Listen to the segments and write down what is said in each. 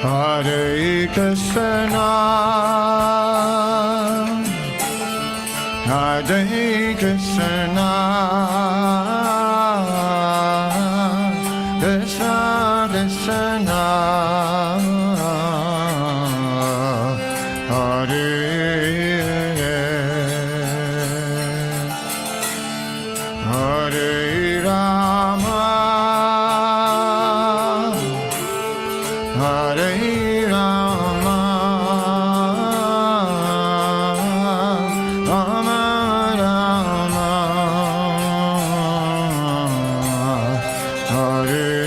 Hare Krishna, Hare Krishna, Krishna Krishna, Hare Hare Rama, Hare Rama, Rama Rama, Hare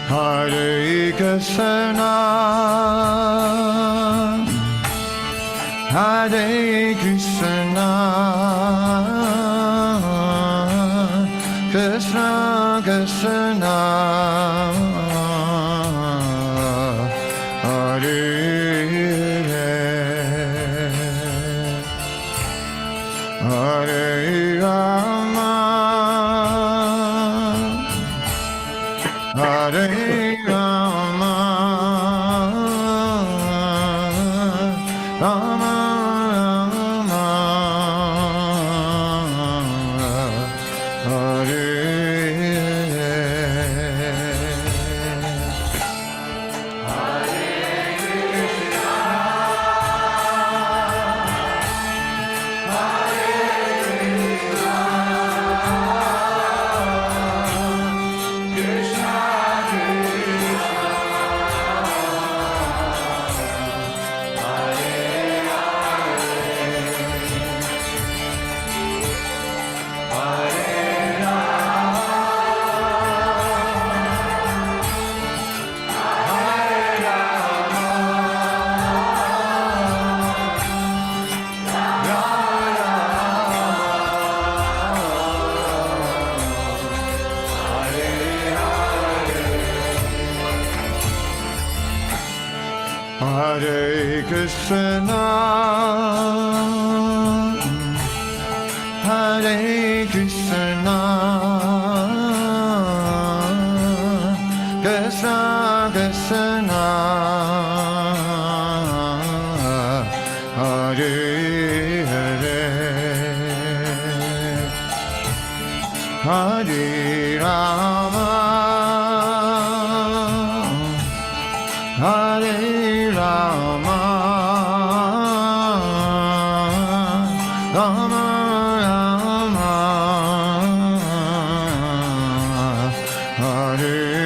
Hare Krishna, Hare Krishna, Krishna Krishna, Hare Hare Rama, Hare Rama, Rama Rama, Hare Hare Krishna, Hare Krishna, Krishna Krishna, Hare Hare, Hare Rama, Hare Rama, Rama Rama, Hare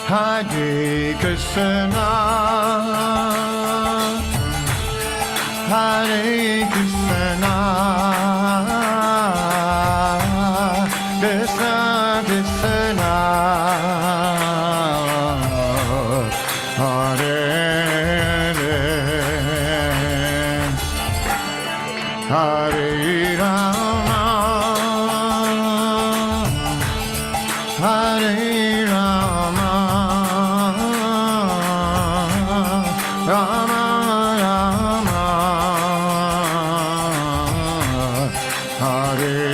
Hare Krishna, Hare Krishna, Krishna Krishna, Hare Hare, Hare Rama, Hare Rama, Rama Rama, Hare.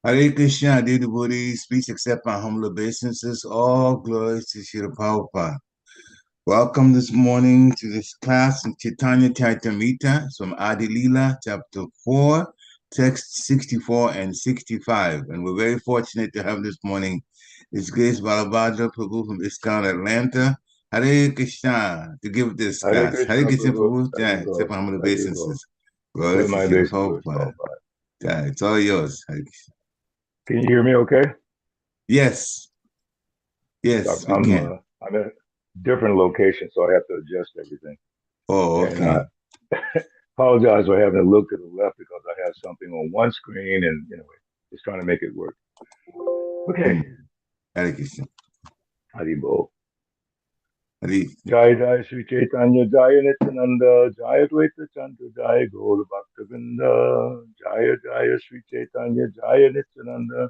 Hare Krishna, dear devotees, please accept my humble obeisances. All glories to Srila Prabhupada. Welcome this morning to this class in Chaitanya Charitamrita. It's from Adil Lila, chapter 4, text 64 and 65. And we're very fortunate to have this morning His Grace Balabhadra Prabhu from ISKCON Atlanta. Hare Krishna, to give this class. Hare Krishna Prabhu, Jai, accept my humble obeisances. Glories to Srila Prabhupada. Jai, it's all yours. Hare Krishna. Can you hear me okay? Yes. Yes, we can. I'm in a different location, so I have to adjust everything. Oh, okay. And apologize for having to look to the left because I have something on one screen and, just trying to make it work. Okay. Hare Krishna. Haribol. Hare. Jai Jai Sri Chaitanya Jaya Nityananda Jaya Dvaita Chandra Jaya Gaura Bhaktavinda Jaya Jaya Sri Chaitanya Jaya Nityananda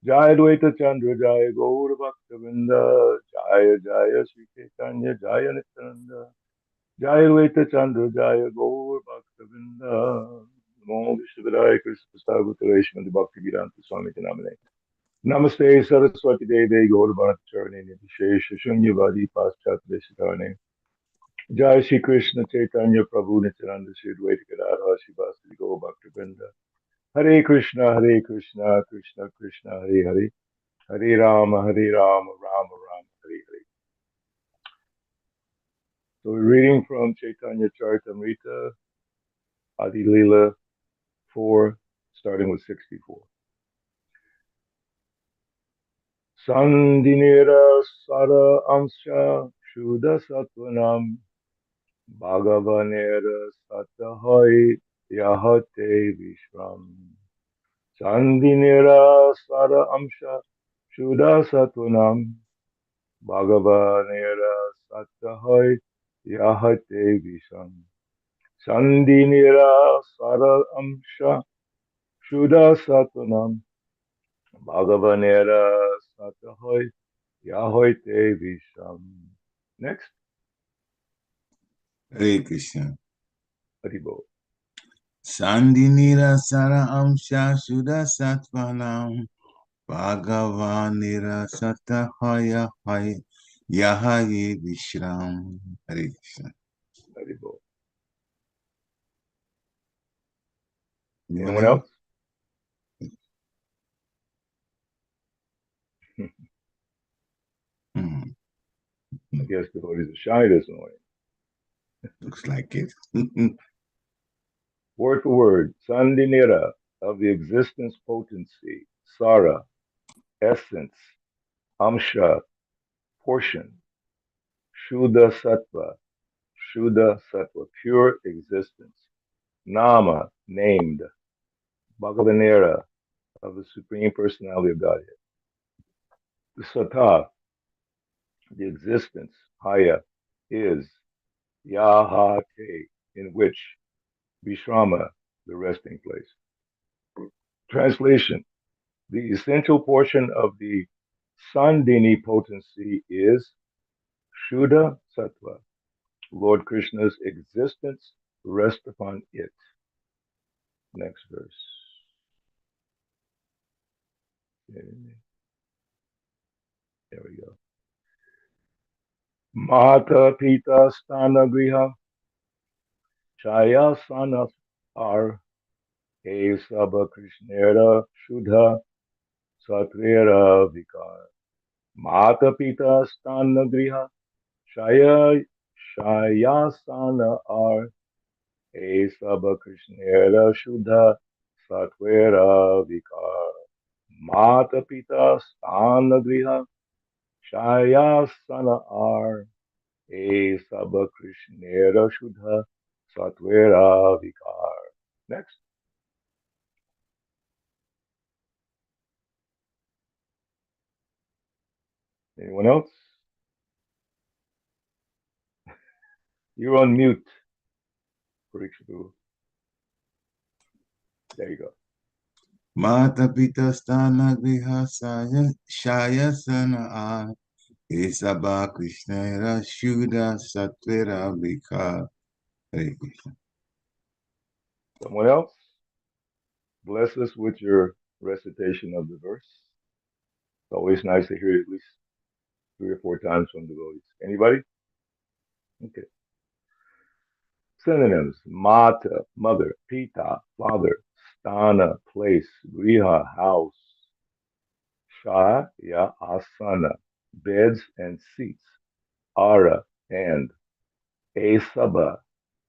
Jaya Dvaita Chandra Jaya Gaura Bhaktavinda Jaya Jaya Sri Chaitanya Jaya Nityananda Jaya Dvaita Chandra Jaya Gaura Bhaktavinda Namo Vishnupadaya Krishna Prasthagutare Srimati Bhaktivedanta Swami Namane Namaste Saraswati Devi Gaura Bhattacharya Nitishesha Shunyavadi Paschatvesh Jai Shri Krishna Chaitanya Prabhu Nityananda Sri Dvaita Gadadhara Srivasadi Gaura Bhaktavinda Hare Krishna, Krishna Krishna, Hare Hare, Hare Rama, Rama Rama, Hare Hare. So we're reading from Chaitanya Charitamrita, Adil Lila 4, starting with 64. Sandinera Sara Amsha Shuddha Sattvanam Bhagavanera Sattahai Yahate Vishram Sandinera Sara Amsha Shuddha Sattvanam Bhagavanera Sattahai Yahate Visham Sandinira Sara Amsha Shuddha Sattvanam Bhagavanera Sattahai Yahate Visham. Next. Hare Krishna. Haribo. Sandinira Sara Amsha Shuddha Sattvanam Bhagavanira Sattahaya Yahaye Vishram. Hare Krishna. Haribo. Anyone else? I guess the devotees are shy this morning. Looks like it. Word for word, Sandinira, of the existence potency, Sara, essence, Amsha, portion, Shuddha Sattva, pure existence, Nama, named, Bhagavanera, of the Supreme Personality of Godhead, the Sattva, the existence, Haya, is, Yahate, in which, Vishrama, the resting place. Translation, the essential portion of the Sandini potency is Shuddha Sattva. Lord Krishna's existence rests upon it. Next verse. There we go. Mata Pita Stana Griha Chayasanas are a Sabha Krishnera Shuddha Satvera Vikar. Mata Pita Stana Griha Shayasana are a Sabha Krishnera Shuddha Satvera Vikar. Mata Pita Stana Griha Shayasana are a Sabha Krishnera Shuddha Satvera Vikar. Next. Anyone else? You're on mute, Parikshatu. There you go. Mata Pita Stana Griha Shaya Sana Isabha Krishnera Shuddha Satvera Vika. Hare Krishna. Someone else? Bless us with your recitation of the verse. It's always nice to hear it at least 3 or 4 times from devotees. Anybody? Okay. Synonyms: Mata, mother; Pita, father; Stana, place; Griha, house; Shaya, asana, beds and seats; Ara, and; Asaba,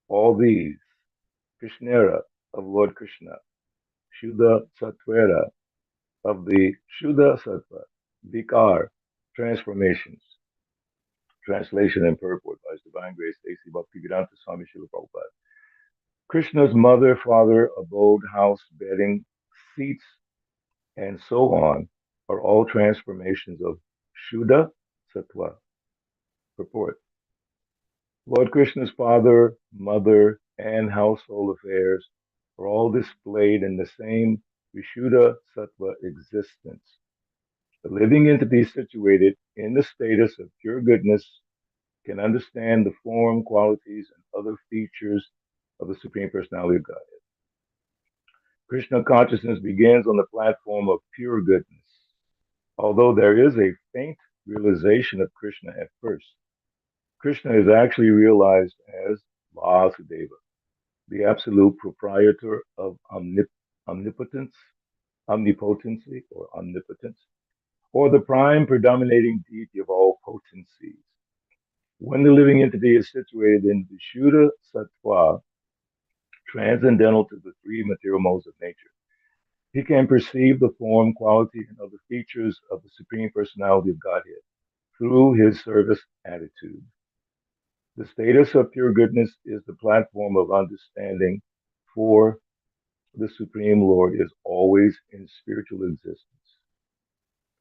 all these; Krishnera, of Lord Krishna; Shuddha Satvera, of the Shuddha Sattva; Vikar, transformations. Translation and purport by His Divine Grace A.C. Bhaktivedanta Swami Srila Prabhupada. Krishna's mother, father, abode, house, bedding, seats, and so on are all transformations of Shuddha Sattva. Purport. Lord Krishna's father, mother, and household affairs are all displayed in the same Vishuddha Sattva existence. The living entity situated in the status of pure goodness can understand the form, qualities, and other features of the Supreme Personality of Godhead. Krishna consciousness begins on the platform of pure goodness. Although there is a faint realization of Krishna at first, Krishna is actually realized as Vasudeva, the absolute proprietor of omnipotence, omnipotency, or omnipotence, or the prime predominating deity of all potencies. When the living entity is situated in Vishuddha Sattva, transcendental to the 3 material modes of nature, he can perceive the form, quality, and other features of the Supreme Personality of Godhead through his service attitude. The status of pure goodness is the platform of understanding, for the Supreme Lord is always in spiritual existence.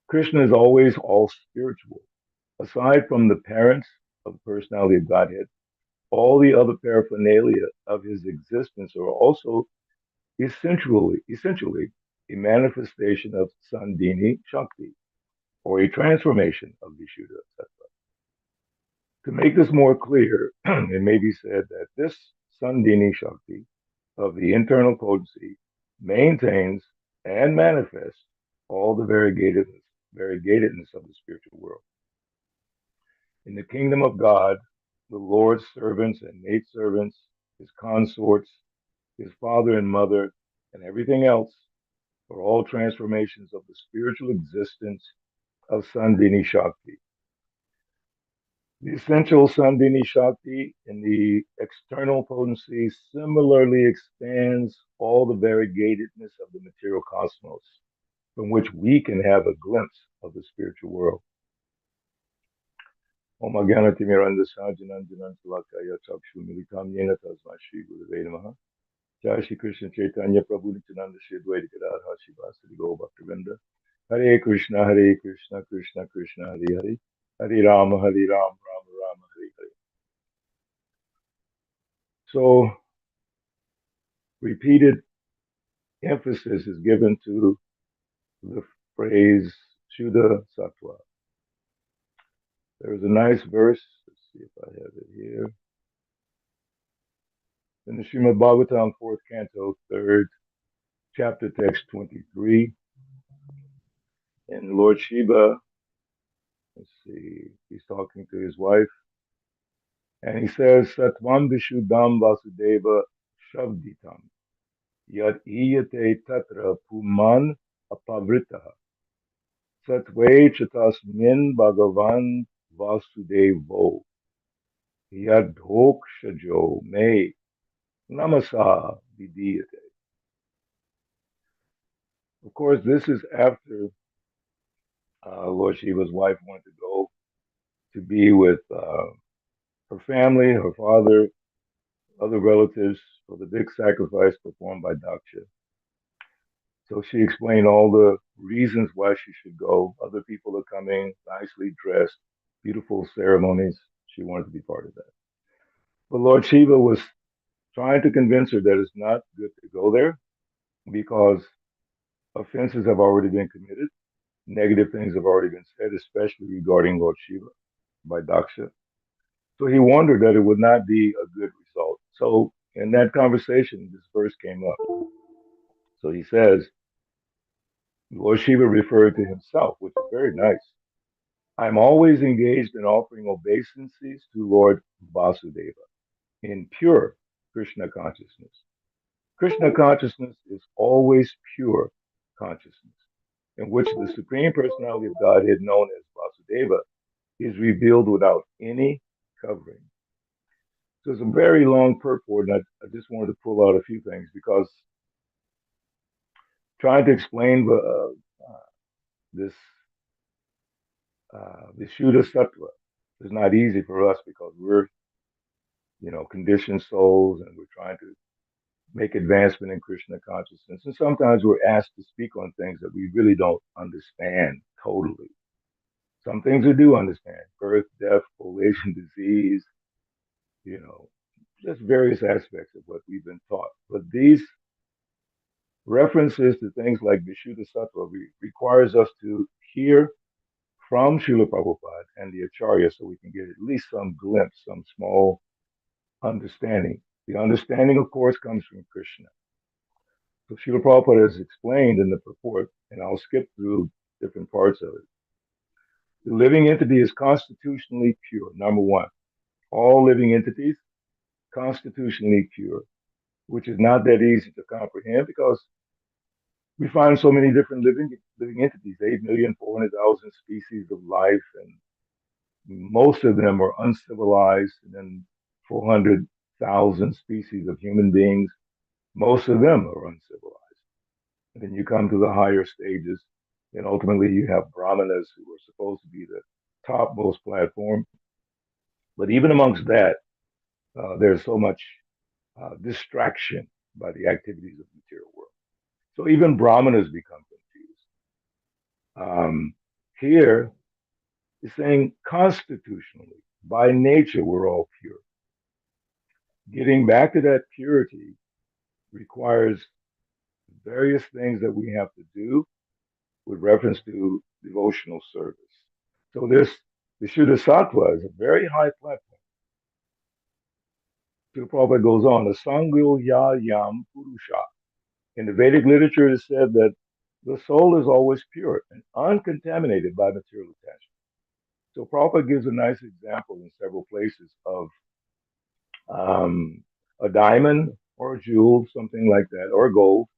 Krishna is always all spiritual. Aside from the parents of the personality of Godhead, all the other paraphernalia of his existence are also essentially a manifestation of Sandhini Shakti, or a transformation of Vishuddha Sattva. To make this more clear, it may be said that this Sandhini Shakti of the internal potency maintains and manifests all the variegatedness of the spiritual world. In the kingdom of God, the Lord's servants and maidservants, his consorts, his father and mother, and everything else are all transformations of the spiritual existence of Sandhini Shakti. The essential Sandhini Shakti in the external potency similarly expands all the variegatedness of the material cosmos, from which we can have a glimpse of the spiritual world. Om Agyanati Mirandasa Jananjanan Salakaya Chakshu Militam Yena Tasma Shri Gurave Namaha. Jai Shri Krishna Chaitanya Prabhu Nityananda Shri Advaita Gadadhar Shivasati Gaur Bhaktivinoda. Hare Krishna, Krishna Krishna, Hare Hare. Hare Rama, Rama Rama, Hare Hare. So, repeated emphasis is given to the phrase Shuddha Sattva. There is a nice verse, let's see if I have it here, in the Srimad Bhagavatam, 4th Canto, 3rd chapter, text 23. And Lord Shiva, let's see, he's talking to his wife. And he says, Satvam Vishuddham Vasudeva Shabditam Yat Iyate Tatra Puman Apavritaha Satve Chatasmin Bhagavan Vasudevo Yad Shajo Me Namasa Vidiyate. Of course, this is after Lord Shiva's wife wanted to go to be with her family, her father, other relatives for the big sacrifice performed by Daksha. So she explained all the reasons why she should go. Other people are coming, nicely dressed, beautiful ceremonies. She wanted to be part of that. But Lord Shiva was trying to convince her that it's not good to go there because offenses have already been committed. Negative things have already been said, especially regarding Lord Shiva by Daksha. So he wondered that it would not be a good result. So in that conversation, this verse came up. So he says, Lord Shiva referred to himself, which is very nice. I'm always engaged in offering obeisances to Lord Vasudeva in pure Krishna consciousness. Krishna consciousness is always pure consciousness, in which the Supreme Personality of Godhead, known as Vasudeva, is revealed without any covering. So it's a very long purport, and I just wanted to pull out a few things because trying to explain this Vishuddha Sattva is not easy for us because we're, conditioned souls and we're trying to make advancement in Krishna consciousness. And sometimes we're asked to speak on things that we really don't understand totally. Some things we do understand: birth, death, old age, and disease, just various aspects of what we've been taught. But these references to things like Vishuddha Sattva requires us to hear from Srila Prabhupada and the Acharya so we can get at least some glimpse, some small understanding. The understanding, of course, comes from Krishna. So Srila Prabhupada has explained in the purport, and I'll skip through different parts of it. The living entity is constitutionally pure, number one. All living entities, constitutionally pure, which is not that easy to comprehend because we find so many different living entities, 8,400,000 species of life, and most of them are uncivilized, and then 400,000 species of human beings. Most of them are uncivilized. And then you come to the higher stages, and ultimately you have brahmanas who are supposed to be the topmost platform. But even amongst that, there's so much distraction by the activities of the material world. So even brahmanas become confused. Here, it's saying constitutionally, by nature, we're all pure. Getting back to that purity requires various things that we have to do with reference to devotional service. So this Vishuddha Sattva is a very high platform. The Prabhupada goes on, the Sangyo Ya Yam Purusha. In the Vedic literature, it is said that the soul is always pure and uncontaminated by material attachment. So Prabhupada gives a nice example in several places of a diamond or a jewel, something like that, or gold.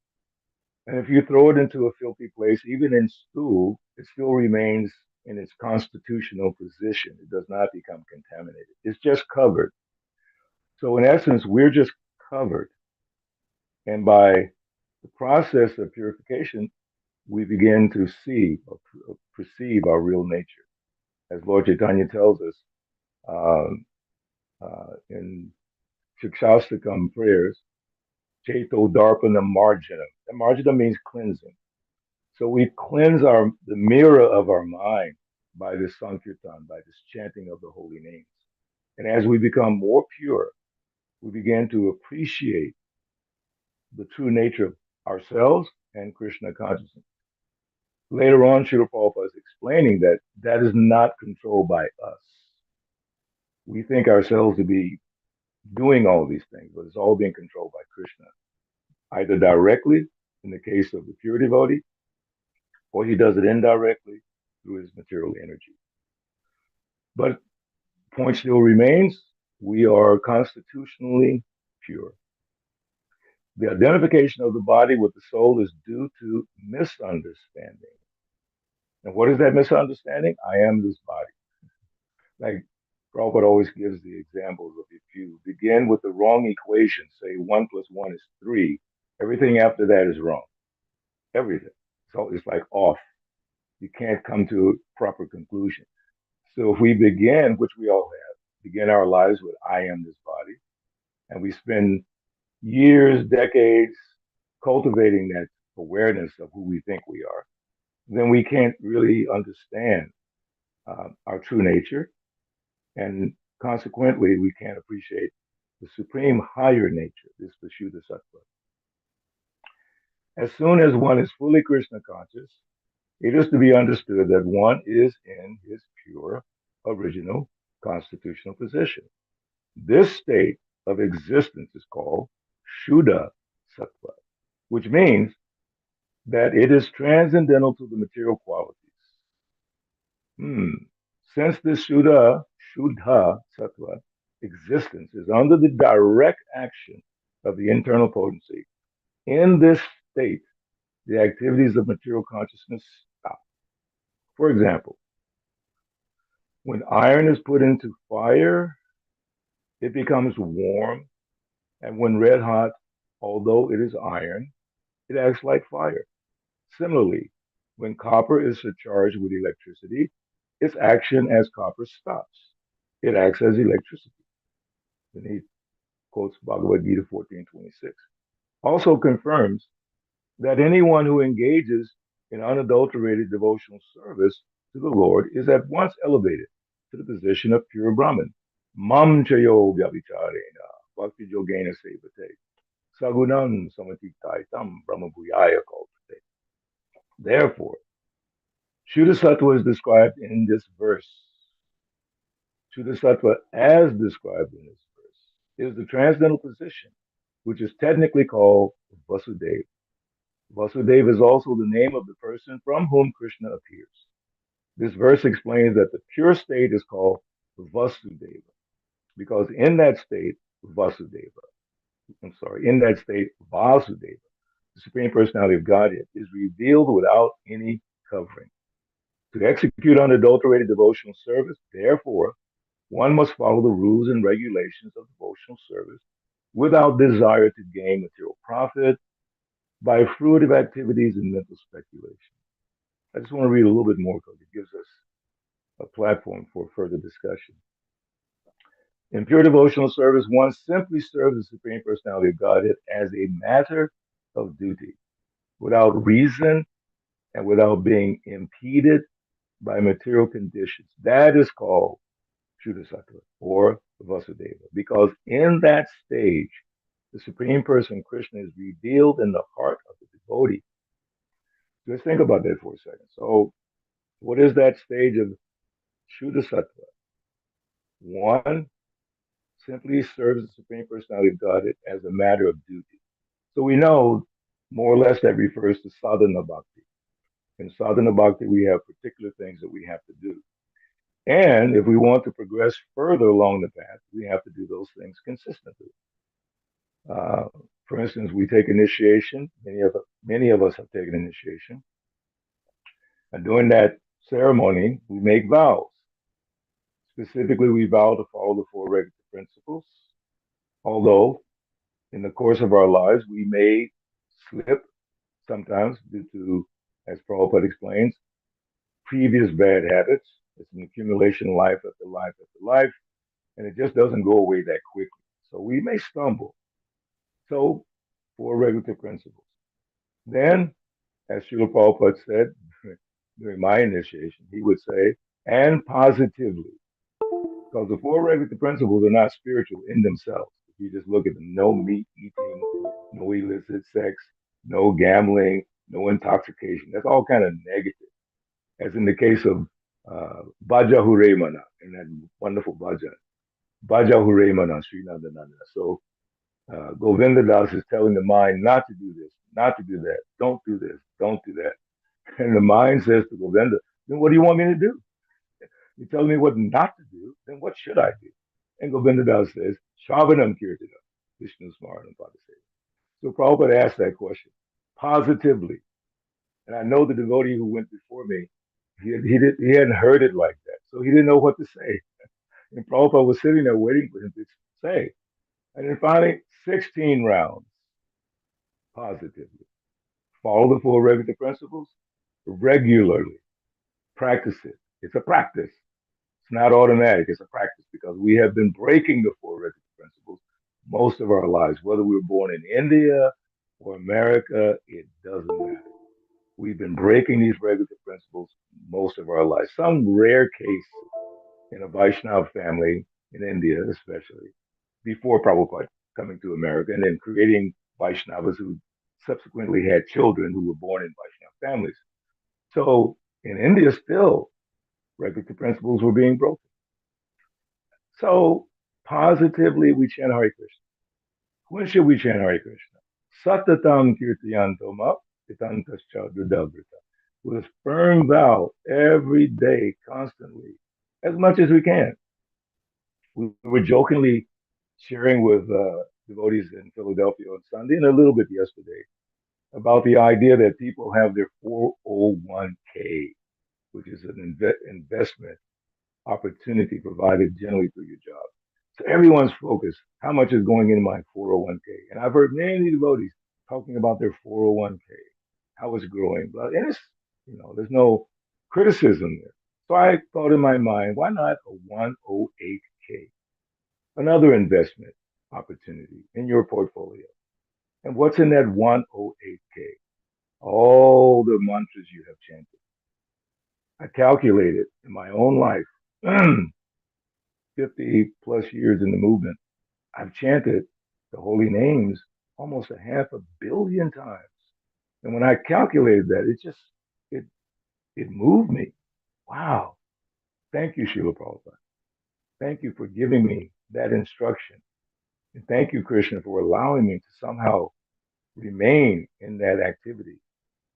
And if you throw it into a filthy place, even in stool, it still remains in its constitutional position. It does not become contaminated. It's just covered. So in essence, we're just covered. And by the process of purification, we begin to see or perceive our real nature. As Lord Chaitanya tells us in Shikshastakam prayers, Chaito Darpanam Marjanam. And Marjanam means cleansing. So we cleanse the mirror of our mind by this Sankirtan, by this chanting of the holy names. And as we become more pure, we begin to appreciate the true nature of ourselves and Krishna consciousness. Later on, Srila Prabhupada is explaining that that is not controlled by us. We think ourselves to be doing all these things, but it's all being controlled by Krishna, either directly in the case of the pure devotee, or he does it indirectly through his material energy. But point still remains, we are constitutionally pure. The identification of the body with the soul is due to misunderstanding. And what is that misunderstanding? I am this body. Like Prabhupada always gives the examples of if you begin with the wrong equation, say 1 + 1 is 3, everything after that is wrong. Everything. So it's like off. You can't come to a proper conclusion. So if we begin, which we all have, begin our lives with I am this body, and we spend years, decades cultivating that awareness of who we think we are, then we can't really understand our true nature. And consequently, we can't appreciate the supreme higher nature, this Vishuddha Sattva. As soon as one is fully Krishna conscious, it is to be understood that one is in his pure, original, constitutional position. This state of existence is called Shuddha Sattva, which means that it is transcendental to the material qualities. Since this Shuddha Sattva existence is under the direct action of the internal potency, in this state, the activities of material consciousness stop. For example, when iron is put into fire, it becomes warm, and when red hot, although it is iron, it acts like fire. Similarly, when copper is surcharged with electricity, its action as copper stops. It acts as electricity. Then he quotes Bhagavad Gita 14:26. Also confirms that anyone who engages in unadulterated devotional service to the Lord is at once elevated to the position of pure Brahman. Mam chayo vyavicharena bhakti yogena sevate sagunam samatitaitam brahma bhuyaya kalpate. Therefore, Shuddha Sattva is described in this verse. Shuddha Sattva, as described in this verse, is the transcendental position, which is technically called Vasudeva. Vasudeva is also the name of the person from whom Krishna appears. This verse explains that the pure state is called Vasudeva, because in that state, in that state, Vasudeva, the Supreme Personality of Godhead, is revealed without any covering. To execute unadulterated devotional service, therefore, one must follow the rules and regulations of devotional service without desire to gain material profit by fruitive activities and mental speculation. I just want to read a little bit more because it gives us a platform for further discussion. In pure devotional service, one simply serves the Supreme Personality of Godhead as a matter of duty, without reason and without being impeded by material conditions. That is called Shuddha Sattva or Vasudeva, because in that stage, the Supreme Person Krishna is revealed in the heart of the devotee. Just think about that for a second. So, what is that stage of Shuddha Sattva? One simply serves the Supreme Personality of Godhead as a matter of duty. So we know more or less that refers to sadhana bhakti. In sadhana bhakti, we have particular things that we have to do. And if we want to progress further along the path, we have to do those things consistently. For instance, we take initiation. Many of us have taken initiation. And during that ceremony, we make vows. Specifically, we vow to follow the four regular principles, although in the course of our lives, we may slip sometimes due to, as Prabhupada explains, previous bad habits. It's an accumulation of life after life after life, and it just doesn't go away that quickly. So we may stumble. So, four regular principles. Then, as Srila Prabhupada said during my initiation, he would say, and positively, because the four regular principles are not spiritual in themselves. If you just look at them, no meat eating, no illicit sex, no gambling, no intoxication. That's all kind of negative. As in the case of Bhaja Hure Mana, and that wonderful bhajan. Bhaja Hure Mana, Sri Nandananda. So Govinda Das is telling the mind not to do this, not to do that, don't do this, don't do that. And the mind says to Govinda, then what do you want me to do? You're telling me what not to do, then what should I do? And Govinda Das says, Shravanam Kirtana, Vishnu Smaranam Padaseva. So Prabhupada asked that question positively. And I know the devotee who went before me, he hadn't heard it like that. So he didn't know what to say. And Prabhupada was sitting there waiting for him to say. And then finally, 16 rounds positively. Follow the four regular principles regularly. Practice it. It's a practice. It's not automatic. It's a practice because we have been breaking the four regular principles most of our lives. Whether we were born in India or America, it doesn't matter. We've been breaking these regular principles most of our lives. Some rare case in a Vaishnava family in India, especially before Prabhupada coming to America and then creating Vaishnavas who subsequently had children who were born in Vaishnava families. So in India, still, regular principles were being broken. So positively, we chant Hare Krishna. When should we chant Hare Krishna? Satatam kirtiyantoma pitantascha dudavrita. With a firm vow every day, constantly, as much as we can. We were jokingly sharing with devotees in Philadelphia on Sunday and a little bit yesterday about the idea that people have their 401k, which is an investment opportunity provided generally through your job. So everyone's focused. How much is going in my 401k? And I've heard many devotees talking about their 401k, how it's growing. And it's, there's no criticism there. So I thought in my mind, why not a 108k? Another investment opportunity in your portfolio. And what's in that 108k? All the mantras you have chanted. I calculated in my own life, 50 plus years in the movement, I've chanted the holy names almost a half a billion times. And when I calculated that, it it moved me. Wow. Thank you, Srila Prabhupada. Thank you for giving me that instruction. And thank you, Krishna, for allowing me to somehow remain in that activity.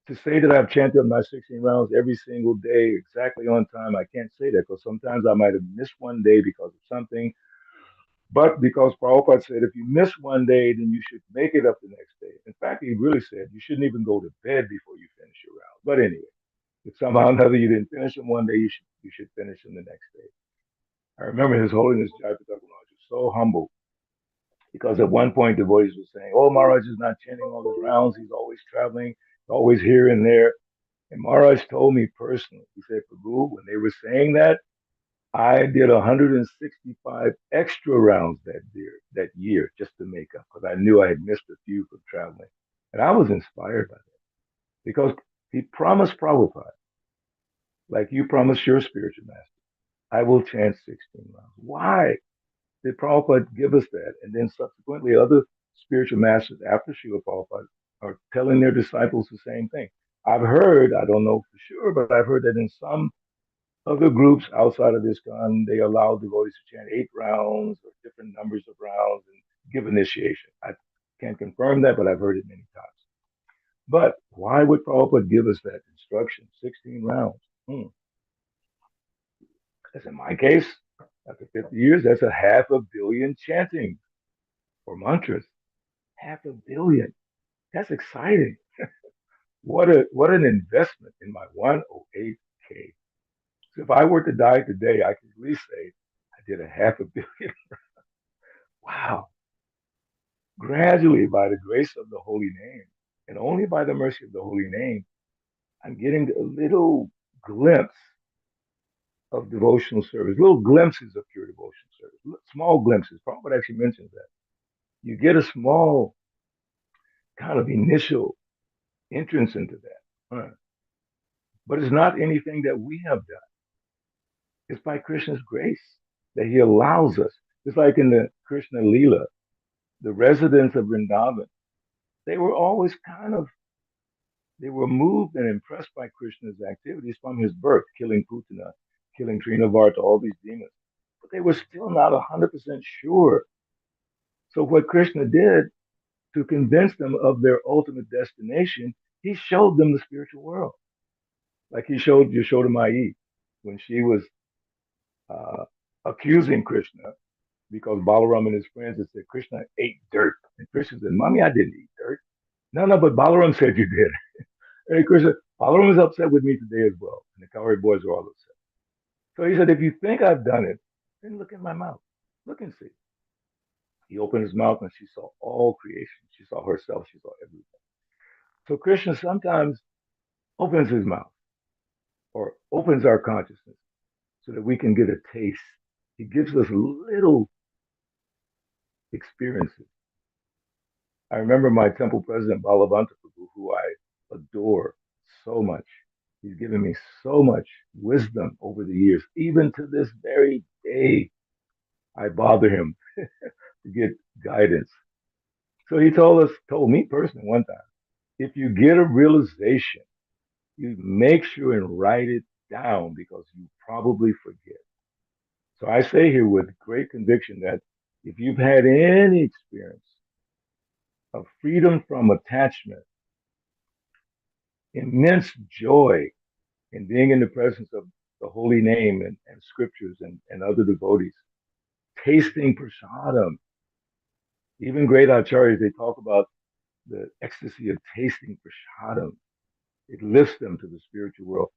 To say that I've chanted my 16 rounds every single day exactly on time, I can't say that because sometimes I might have missed one day because of something. But because Prabhupada said if you miss one day, then you should make it up the next day. In fact, he really said you shouldn't even go to bed before you finish your round. But anyway, if somehow or another you didn't finish them one day, you should finish them the next day. I remember His Holiness Jayapataka Maharaj was so humble because at one point the voice was saying, "Oh, Maharaj is not chanting all his rounds. He's always traveling, always here and there." And Maharaj told me personally, he said, "Prabhu, when they were saying that, I did 165 extra rounds that year just to make up because I knew I had missed a few from traveling." And I was inspired by that because he promised Prabhupada, like you promised your spiritual master, I will chant 16 rounds. Why did Prabhupada give us that? And then subsequently, other spiritual masters after Srila Prabhupada are telling their disciples the same thing. I've heard, I don't know for sure, but I've heard that in some other groups outside of ISKCON, they allow devotees to chant 8 rounds or different numbers of rounds and give initiation. I can't confirm that, but I've heard it many times. But why would Prabhupada give us that instruction? 16 rounds. As in my case, after 50 years, that's a half a billion chanting or mantras. Half a billion. That's exciting. What an investment in my 108k. So if I were to die today, I could at least say I did a half a billion. Wow. Gradually, by the grace of the holy name, and only by the mercy of the holy name, I'm getting a little glimpse of devotional service, little glimpses of pure devotional service, small glimpses. Prabhupada actually mentions that. You get a small kind of initial entrance into that. But it's not anything that we have done. It's by Krishna's grace that he allows us. It's like in the Krishna Lila, the residents of Vrindavan, they were always they were moved and impressed by Krishna's activities from his birth, killing Putana, killing Trinavarta, all these demons. But they were still not 100% sure. So what Krishna did to convince them of their ultimate destination, he showed them the spiritual world. Like he showed Yashoda Mai when she was accusing Krishna because Balaram and his friends had said Krishna ate dirt. And Krishna said, Mommy, I didn't eat dirt. No, but Balaram said you did. And Krishna, Balaram is upset with me today as well. And the Kauri boys are all upset. So he said, if you think I've done it, then look in my mouth. Look and see. He opened his mouth and she saw all creation. She saw herself. She saw everything. So Krishna sometimes opens his mouth or opens our consciousness so that we can get a taste. He gives us little experiences. I remember my temple president, Balabhadra, who I adore so much. He's given me so much wisdom over the years. Even to this very day, I bother him to get guidance. So he told me personally one time, if you get a realization, you make sure and write it down because you probably forget. So I say here with great conviction that if you've had any experience of freedom from attachment, immense joy in being in the presence of the holy name and scriptures and other devotees, tasting prasadam, even great acharyas, they talk about the ecstasy of tasting prasadam. It lifts them to the spiritual world.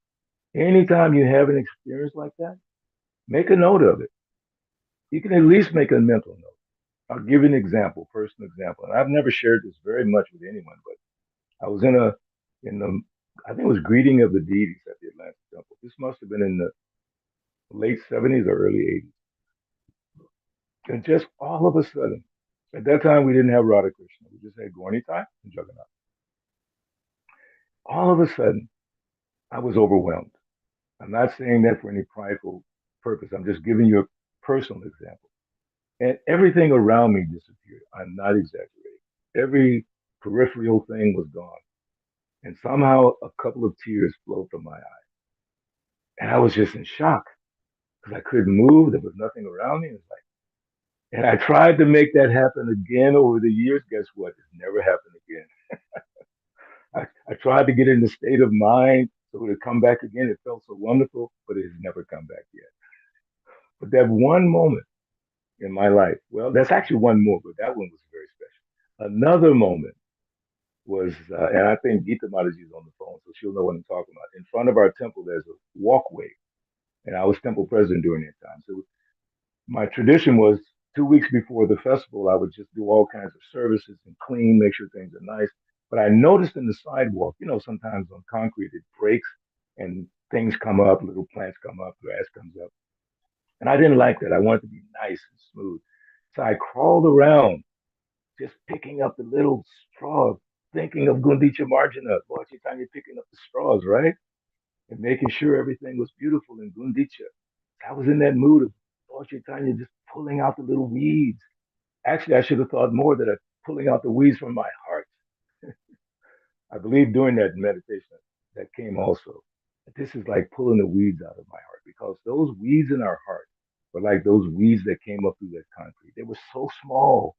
Anytime you have an experience like that, make a note of it. You can at least make a mental note. I'll give you an example, personal example. And I've never shared this very much with anyone, but I was in the, I think it was greeting of the deities at the Atlanta Temple. This must have been in the late 70s or early 80s. And just all of a sudden, at that time we didn't have Radha Krishna. We just had Gaurnitai and Jagannath. All of a sudden, I was overwhelmed. I'm not saying that for any prideful purpose. I'm just giving you a personal example. And everything around me disappeared. I'm not exaggerating. Every peripheral thing was gone. And somehow a couple of tears flowed from my eyes. And I was just in shock because I couldn't move. There was nothing around me. It was like, and I tried to make that happen again over the years. Guess what? It never happened again. I tried to get in the state of mind so it would come back again. It felt so wonderful, but it has never come back yet. But that one moment in my life, well, that's actually one more, but that one was very special. Another moment was, and I think Gita Mataji is on the phone, so she'll know what I'm talking about. In front of our temple, there's a walkway, and I was temple president during that time. So my tradition was 2 weeks before the festival, I would just do all kinds of services and clean, make sure things are nice. But I noticed in the sidewalk, sometimes on concrete it breaks and things come up, little plants come up, grass comes up. And I didn't like that. I wanted to be nice and smooth. So I crawled around, just picking up the little straws, thinking of Gundicha Marjana, Lord Chaitanya picking up the straws, right? And making sure everything was beautiful in Gundicha. I was in that mood of Lord Chaitanya just pulling out the little weeds. Actually, I should have thought more that I'm pulling out the weeds from my heart. I believe during that meditation that came also. This is like pulling the weeds out of my heart because those weeds in our heart were like those weeds that came up through that concrete. They were so small,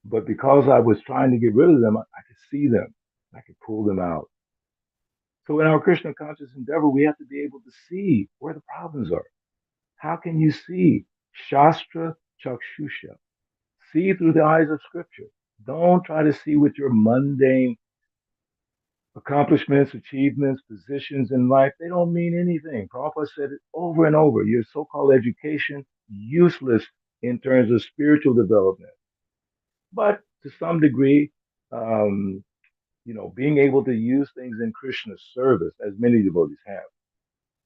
but because I was trying to get rid of them, I could see them. I could pull them out. So in our Krishna conscious endeavor, we have to be able to see where the problems are. How can you see? Shastra Chakshusha. See through the eyes of scripture. Don't try to see with your mundane accomplishments, achievements, positions in life. They don't mean anything. Prabhupada said it over and over. Your so-called education, useless in terms of spiritual development. But to some degree, being able to use things in Krishna's service, as many devotees have,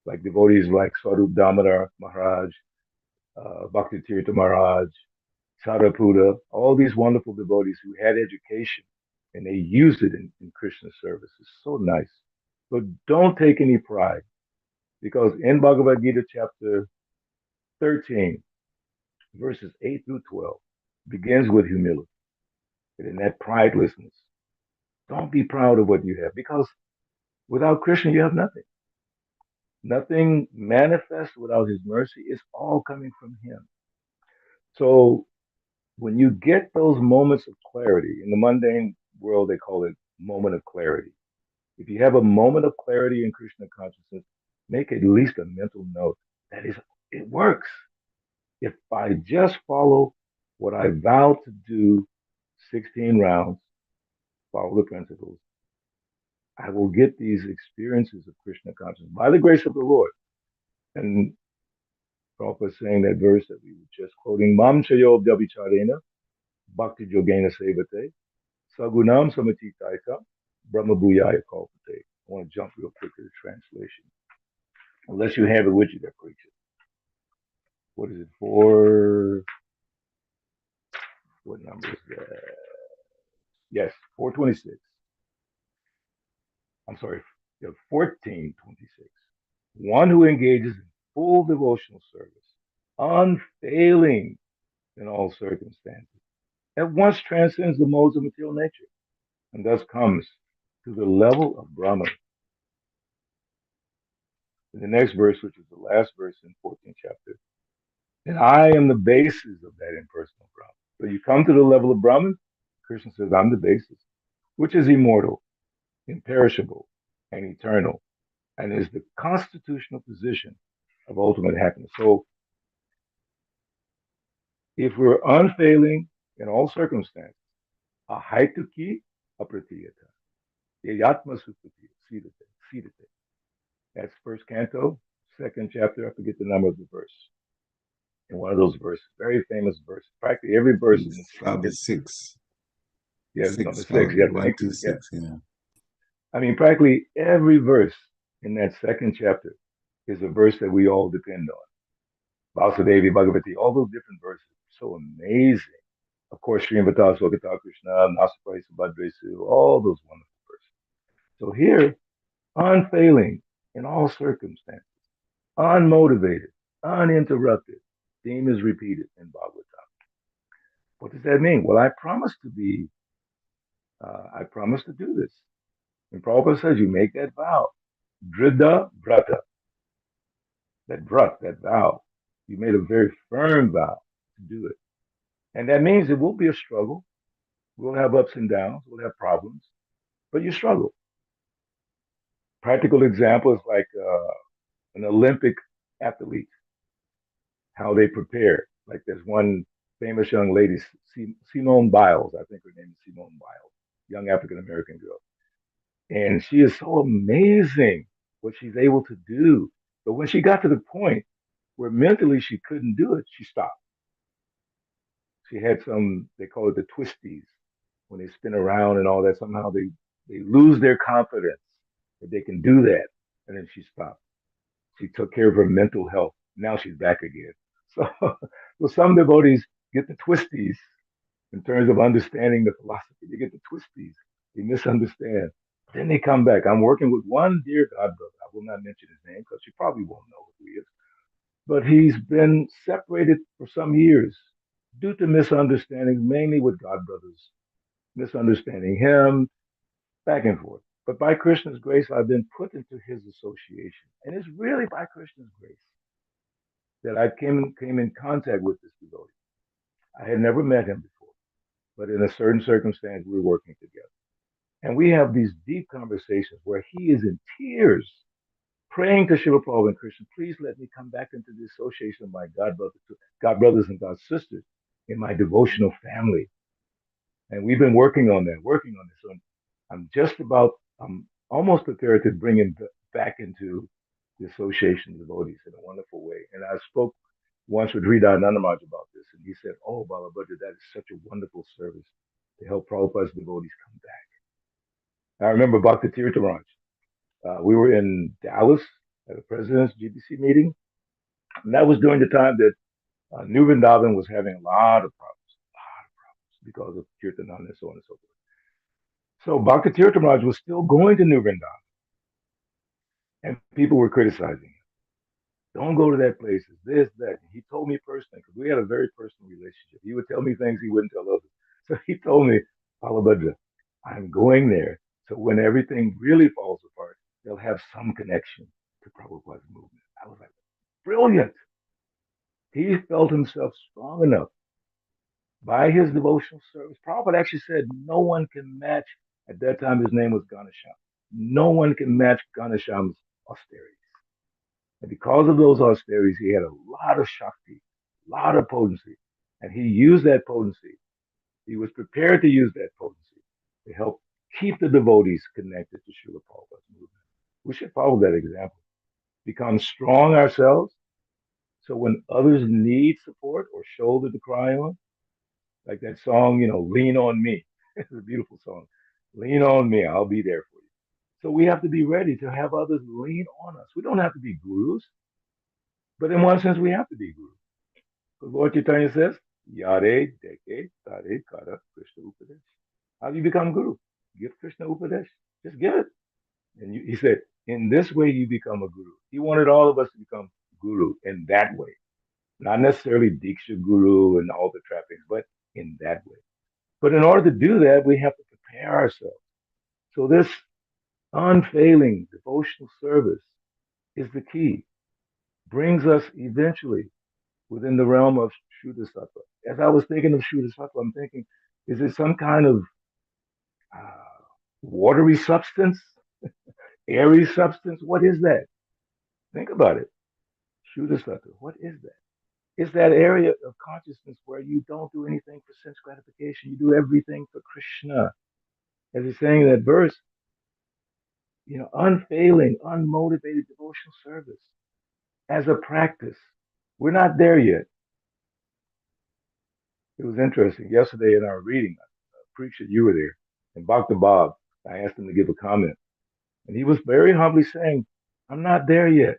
like devotees like Swarup Damodar Maharaj, Bhakti Tirtha Maharaj, Sariputta, all these wonderful devotees who had education and they used it in Krishna's service. It's so nice. But don't take any pride because in Bhagavad Gita chapter 13, verses 8 through 12, begins with humility and in that pridelessness. Don't be proud of what you have because without Krishna, you have nothing. Nothing manifests without his mercy. It's all coming from him. So when you get those moments of clarity, in the mundane world, they call it moment of clarity. If you have a moment of clarity in Krishna consciousness, make at least a mental note. That is, it works. If If I just follow what I vowed to do 16 rounds, follow the principles, I will get these experiences of Krishna consciousness by the grace of the Lord. And Prabhupada saying that verse that we were just quoting, Mam Chayo Vyabhicharena Bhakti Yogena Sevate Sagunam Samatitaika Brahma Bhuyaya Kalpate. I want to jump real quick to the translation. Unless you have it with you, that preacher. What is it for? What number is that? Yes, 426. I'm sorry, 1426. One who engages in full devotional service, unfailing in all circumstances, at once transcends the modes of material nature and thus comes to the level of Brahman. In the next verse, which is the last verse in 14th chapter, and I am the basis of that impersonal Brahman. So you come to the level of Brahman, Krishna says, I'm the basis, which is immortal, imperishable, and eternal, and is the constitutional position of ultimate happiness. So if we're unfailing in all circumstances, ahaituki apratiyata, yayatma supati, sidate. That's first canto, second chapter. I forget the number of the verse. In one of those verses, very famous verse. Practically every verse in the Probably six. Yeah, Six, number 6. probably. Yeah, One, thank two, you. Yeah. six, yeah. I mean, practically every verse in that second chapter is a verse that we all depend on. Vasudevi, Bhagavati, all those different verses. So amazing. Of course, Srimvata, Swagata, Krishna, Nasapai, Subhadresu, all those wonderful verses. So here, unfailing in all circumstances, unmotivated, uninterrupted, theme is repeated in Bhagavatam. What does that mean? Well, I promise to do this. And Prabhupada says you make that vow. Dridha Vrata. That vrat, that vow. You made a very firm vow to do it. And that means it will be a struggle. We'll have ups and downs. We'll have problems. But you struggle. Practical example is like an Olympic athlete, how they prepare. Like there's one famous young lady, Simone Biles. I think her name is Simone Biles, young African American girl. And she is so amazing what she's able to do. But when she got to the point where mentally she couldn't do it, she stopped. She had some, they call it the twisties, when they spin around and all that. Somehow they lose their confidence that they can do that. And then she stopped. She took care of her mental health. Now she's back again. So, so some devotees get the twisties in terms of understanding the philosophy. They get the twisties. They misunderstand. Then they come back. I'm working with one dear God brother. I will not mention his name because you probably won't know who he is. But he's been separated for some years due to misunderstandings, mainly with God brothers, misunderstanding him, back and forth. But by Krishna's grace, I've been put into his association. And it's really by Krishna's grace that I came in contact with this devotee. I had never met him before, but in a certain circumstance, we were working together. And we have these deep conversations where he is in tears, praying to Shiva Prabhupada and Krishna, please let me come back into the association of my God brothers and God sisters in my devotional family. And we've been working on that, working on this. So I'm almost prepared to bring him back into the association of devotees in a wonderful way. And I spoke once with Rida Nanamaj about this, and he said, oh, Balabhadra, that is such a wonderful service to help Prabhupada's devotees come back. I remember Bhattacharya Maharaj. We were in Dallas at a president's GBC meeting, and that was during the time that New Vrindavan was having a lot of problems because of Kirtanan and so on and so forth. So Bhattacharya Maharaj was still going to New Vrindavan, and people were criticizing him. Don't go to that place. It's this, that. He told me personally, because we had a very personal relationship. He would tell me things he wouldn't tell others. So he told me, Balabhadra, I'm going there. So when everything really falls apart, they'll have some connection to Prabhupada's movement. I was like, brilliant. He felt himself strong enough by his devotional service. Prabhupada actually said no one can match, at that time his name was Ganesham, no one can match Ganesham's austerities. And because of those austerities, he had a lot of Shakti, a a lot of potency. And he used that potency. He was prepared to use that potency to help keep the devotees connected to Srila Prabhupada's movement. We should follow that example. Become strong ourselves, so when others need support or shoulder to cry on, like that song, Lean on Me. It's a beautiful song. Lean on me, I'll be there for you. So we have to be ready to have others lean on us. We don't have to be gurus, but in one sense, we have to be gurus. Because Lord Chaitanya says, Yare Deke Tare Kara Krishna Upadesh. How do you become guru? Give Krishna Upadesh. Just give it. And he said, in this way, you become a guru. He wanted all of us to become guru in that way. Not necessarily Diksha Guru and all the trappings, but in that way. But in order to do that, we have to prepare ourselves. So this unfailing devotional service is the key, brings us eventually within the realm of Shuddha Sattva. As I was thinking of Shuddha Sattva, I'm thinking, is it some kind of watery substance, airy substance? What is that? Think about it. Shuddha Sattva, what is that? It's that area of consciousness where you don't do anything for sense gratification. You do everything for Krishna. As he's saying in that verse, unfailing, unmotivated devotional service as a practice. We're not there yet. It was interesting. Yesterday in our reading, preacher, you were there, and Bhakta Bob, I asked him to give a comment. And he was very humbly saying, I'm not there yet.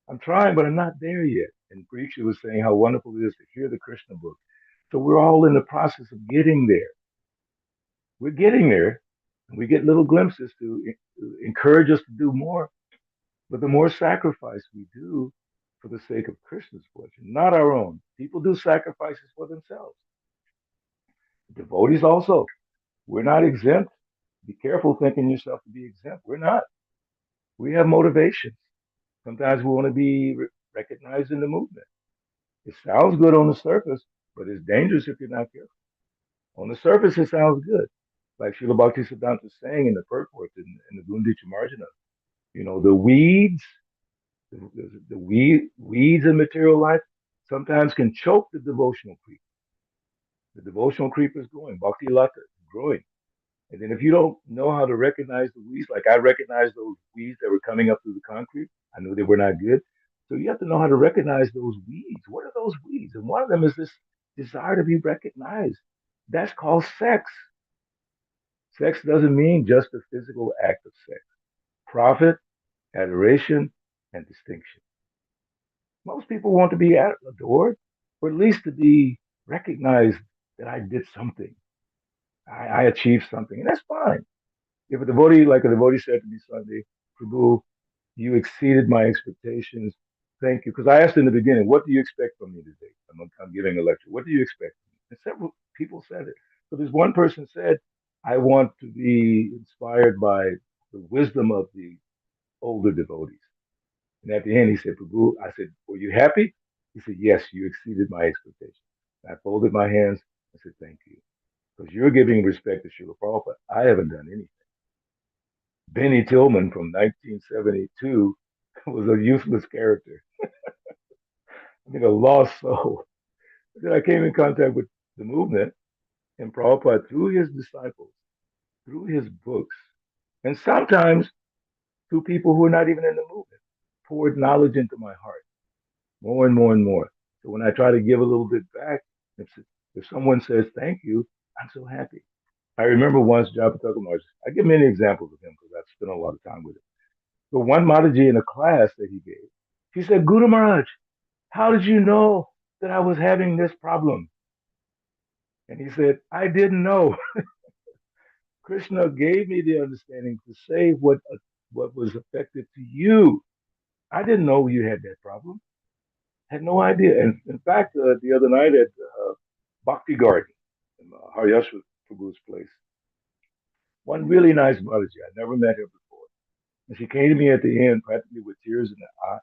I'm trying, but I'm not there yet. And preacher was saying how wonderful it is to hear the Krishna book. So we're all in the process of getting there. We're getting there. And we get little glimpses to encourage us to do more. But the more sacrifice we do for the sake of Krishna's fortune, not our own. People do sacrifices for themselves. Devotees also. We're not exempt. Be careful thinking yourself to be exempt. We're not. We have motivations. Sometimes we want to be recognized in the movement. It sounds good on the surface, but it's dangerous if you're not careful. On the surface, it sounds good. Like Srila Bhaktisiddhanta is saying in the purport in the Gundicha Marjana. The weeds, weeds in material life sometimes can choke the devotional creep. The devotional creep is growing. Bhakti Lata is growing. And then if you don't know how to recognize the weeds, like I recognized those weeds that were coming up through the concrete, I knew they were not good. So you have to know how to recognize those weeds. What are those weeds? And one of them is this desire to be recognized. That's called sex. Sex doesn't mean just the physical act of sex. Profit, adoration, and distinction. Most people want to be adored, or at least to be recognized that I did something. I achieved something, and that's fine. If a devotee, like a devotee said to me Sunday, Prabhu, you exceeded my expectations. Thank you. Because I asked in the beginning, what do you expect from me today? I'm giving a lecture. What do you expect from me? And several people said it. So this one person said, I want to be inspired by the wisdom of the older devotees. And at the end, he said, Prabhu, I said, were you happy? He said, yes, you exceeded my expectations. I folded my hands. I said, thank you. Because you're giving respect to Srila Prabhupada. I haven't done anything. Benny Tillman from 1972 was a useless character. A lost soul. Then I came in contact with the movement and Prabhupada through his disciples, through his books, and sometimes through people who are not even in the movement, poured knowledge into my heart, more and more and more. So when I try to give a little bit back, if someone says thank you, I'm so happy. I remember once Jabhataka Maharaj, I give many examples of him because I've spent a lot of time with him. So one Mataji in a class that he gave, he said, Guru Maharaj, how did you know that I was having this problem? And he said, I didn't know. Krishna gave me the understanding to say what was effective to you. I didn't know you had that problem. Had no idea. And in fact, the other night at Bhakti Garden, in Haryashva Prabhu's place, one really nice Mataji, I never met her before. And she came to me at the end, practically with tears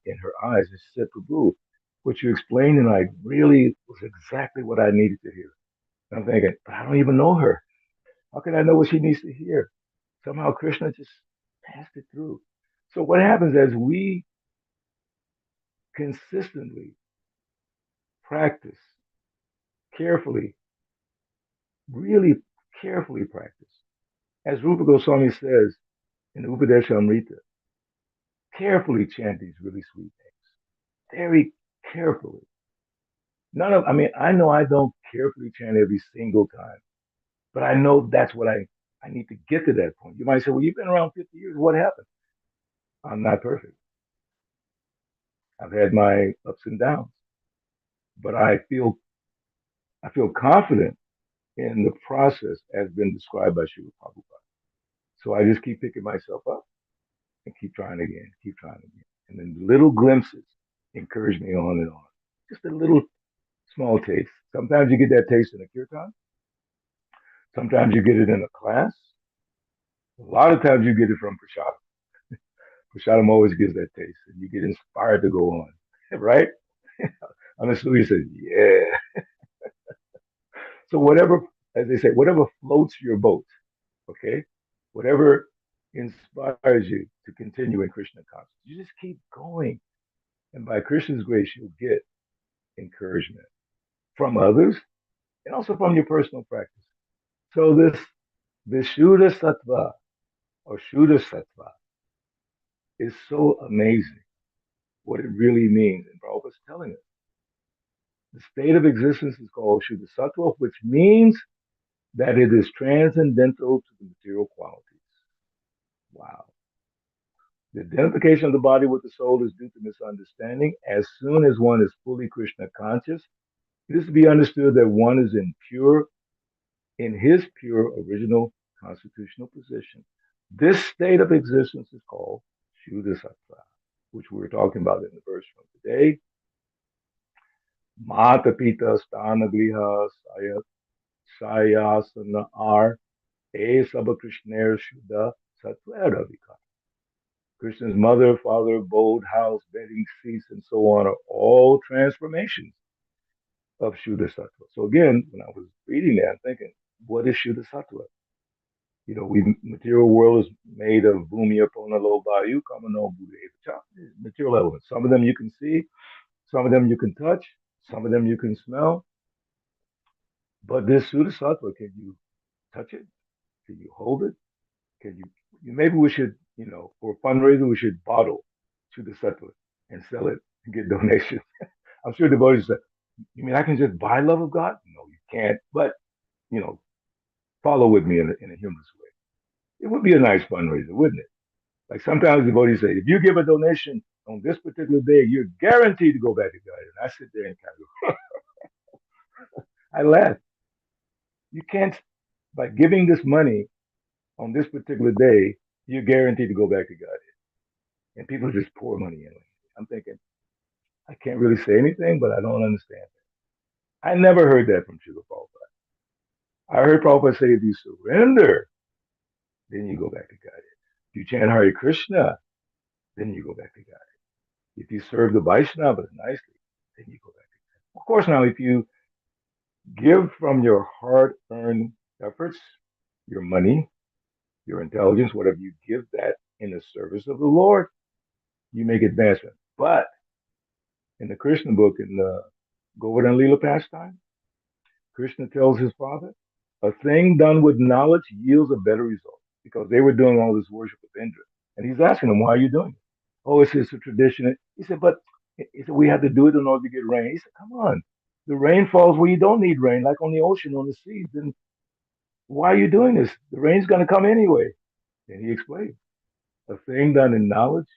in her eyes, and she said, Prabhu, what you explained tonight really was exactly what I needed to hear. And I'm thinking, but I don't even know her. How can I know what she needs to hear? Somehow Krishna just passed it through. So what happens as we consistently practice carefully, really carefully practice. As Rupa Goswami says in Upadeshamrita, carefully chant these really sweet names. Very carefully. I mean, I know I don't carefully chant every single time, but I know that's what I need to get to that point. You might say, well, you've been around 50 years. What happened? I'm not perfect. I've had my ups and downs, but I feel confident in the process as been described by Srila Prabhupada. So I just keep picking myself up and keep trying again, keep trying again. And then little glimpses encourage me on and on. Just a little small taste. Sometimes you get that taste in a kirtan. Sometimes you get it in a class. A lot of times you get it from Prashadam. Prashadam always gives that taste, and you get inspired to go on, right? Honestly, he says, yeah. So whatever, as they say, whatever floats your boat, okay? Whatever inspires you to continue in Krishna consciousness, you just keep going. And by Krishna's grace, you'll get encouragement from others and also from your personal practice. So this Shuddha Sattva or Shuddha Sattva is so amazing what it really means. And Prabhupada's telling us. The state of existence is called Shuddha Sattva, which means that it is transcendental to the material qualities. Wow. The identification of the body with the soul is due to misunderstanding. As soon as one is fully Krishna conscious, it is to be understood that one is in his pure original constitutional position. This state of existence is called Shuddha Sattva, which we were talking about in the verse from today. Mata Pita Sthana Griha Sayasana Ar E Sabha Krishner Shuddha Sattva Vikar. Krishna's mother, father, abode, house, bedding, seats, and so on are all transformations of Shuddha Sattva. So again, when I was reading that, I'm thinking, what is Shuddha Sattva? You know, material world is made of bhumi, apona, lo, vayu, kamano, buddha, material elements. Some of them you can see, some of them you can touch, some of them you can smell. But this Shuddha Sattva, can you touch it? Can you hold it? Can you? Maybe we should, for a fundraiser, we should bottle Shuddha Sattva and sell it and get donations. I'm sure devotees say, you mean I can just buy love of God? No, you can't. But, follow with me in a humorous way. It would be a nice fundraiser, wouldn't it? Like sometimes devotees say, if you give a donation on this particular day, you're guaranteed to go back to God. And I sit there and kind of, I laugh. You can't, by giving this money on this particular day, you're guaranteed to go back to God. And people just pour money in. I'm thinking, I can't really say anything, but I don't understand that. I never heard that from Srila Prabhupada. I heard Prabhupada say, if you surrender, then you go back to God. If you chant Hare Krishna, then you go back to God. If you serve the Vaishnavas nicely, then you go back to God. Of course, now, if you give from your hard-earned efforts, your money, your intelligence, whatever you give that in the service of the Lord, you make advancement. But in the Krishna book, in the Govardhan Lila pastime, Krishna tells his father, a thing done with knowledge yields a better result, because they were doing all this worship of Indra. And he's asking them, why are you doing it? Oh, it's a tradition. He said, but we had to do it in order to get rain. He said, come on. The rain falls where you don't need rain, like on the ocean, on the seas. Then why are you doing this? The rain's going to come anyway. And he explained, a thing done in knowledge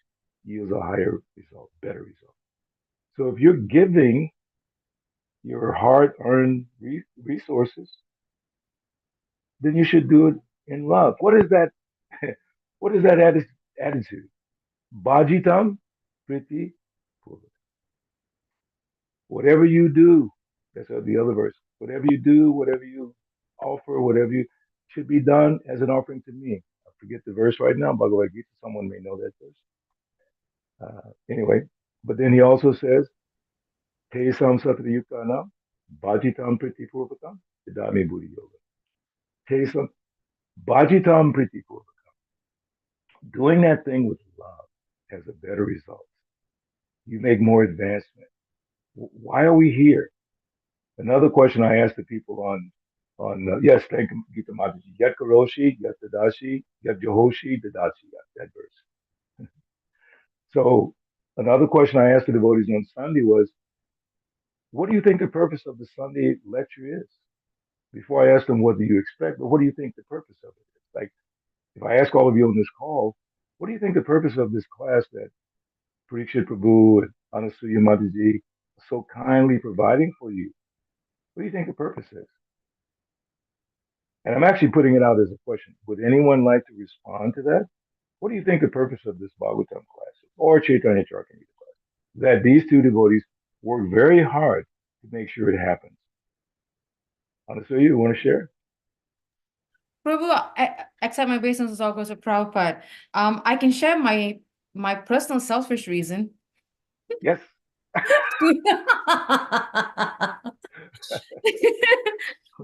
yields a higher result, better result. So if you're giving your hard-earned resources, then you should do it in love. What is that? What is that attitude? Bhajitam priti purva. Whatever you do, that's the other verse. Whatever you do, whatever you offer, whatever you should be done as an offering to me. I forget the verse right now. Bhagavad Gita. Someone may know that verse. Anyway, but then he also says, Te sam satriyuktanam bhajitam priti purvatam idami buddhi yoga. Te sam bhajitam priti purvatam. Doing that thing with love has a better result. You make more advancement. Why are we here? Another question I asked the people yes, thank you, Gita Mataji. Yat Karoshi, Yat Tadashi, Yat Jehoshi, Dadashi, that verse. So another question I asked the devotees on Sunday was, what do you think the purpose of the Sunday lecture is? Before I asked them what do you expect, but what do you think the purpose of it is? Like, if I ask all of you on this call, what do you think the purpose of this class that Parikshit Prabhu and Anasuya Mataji are so kindly providing for you? What do you think the purpose is? And I'm actually putting it out as a question. Would anyone like to respond to that? What do you think the purpose of this Bhagavatam class is, or Chaitanya Charitamrita class? That these two devotees work very hard to make sure it happens. Anasuya, you want to share? Prabhu, accept my obeisance all goes to Prabhupada. I can share my personal selfish reason. Yes.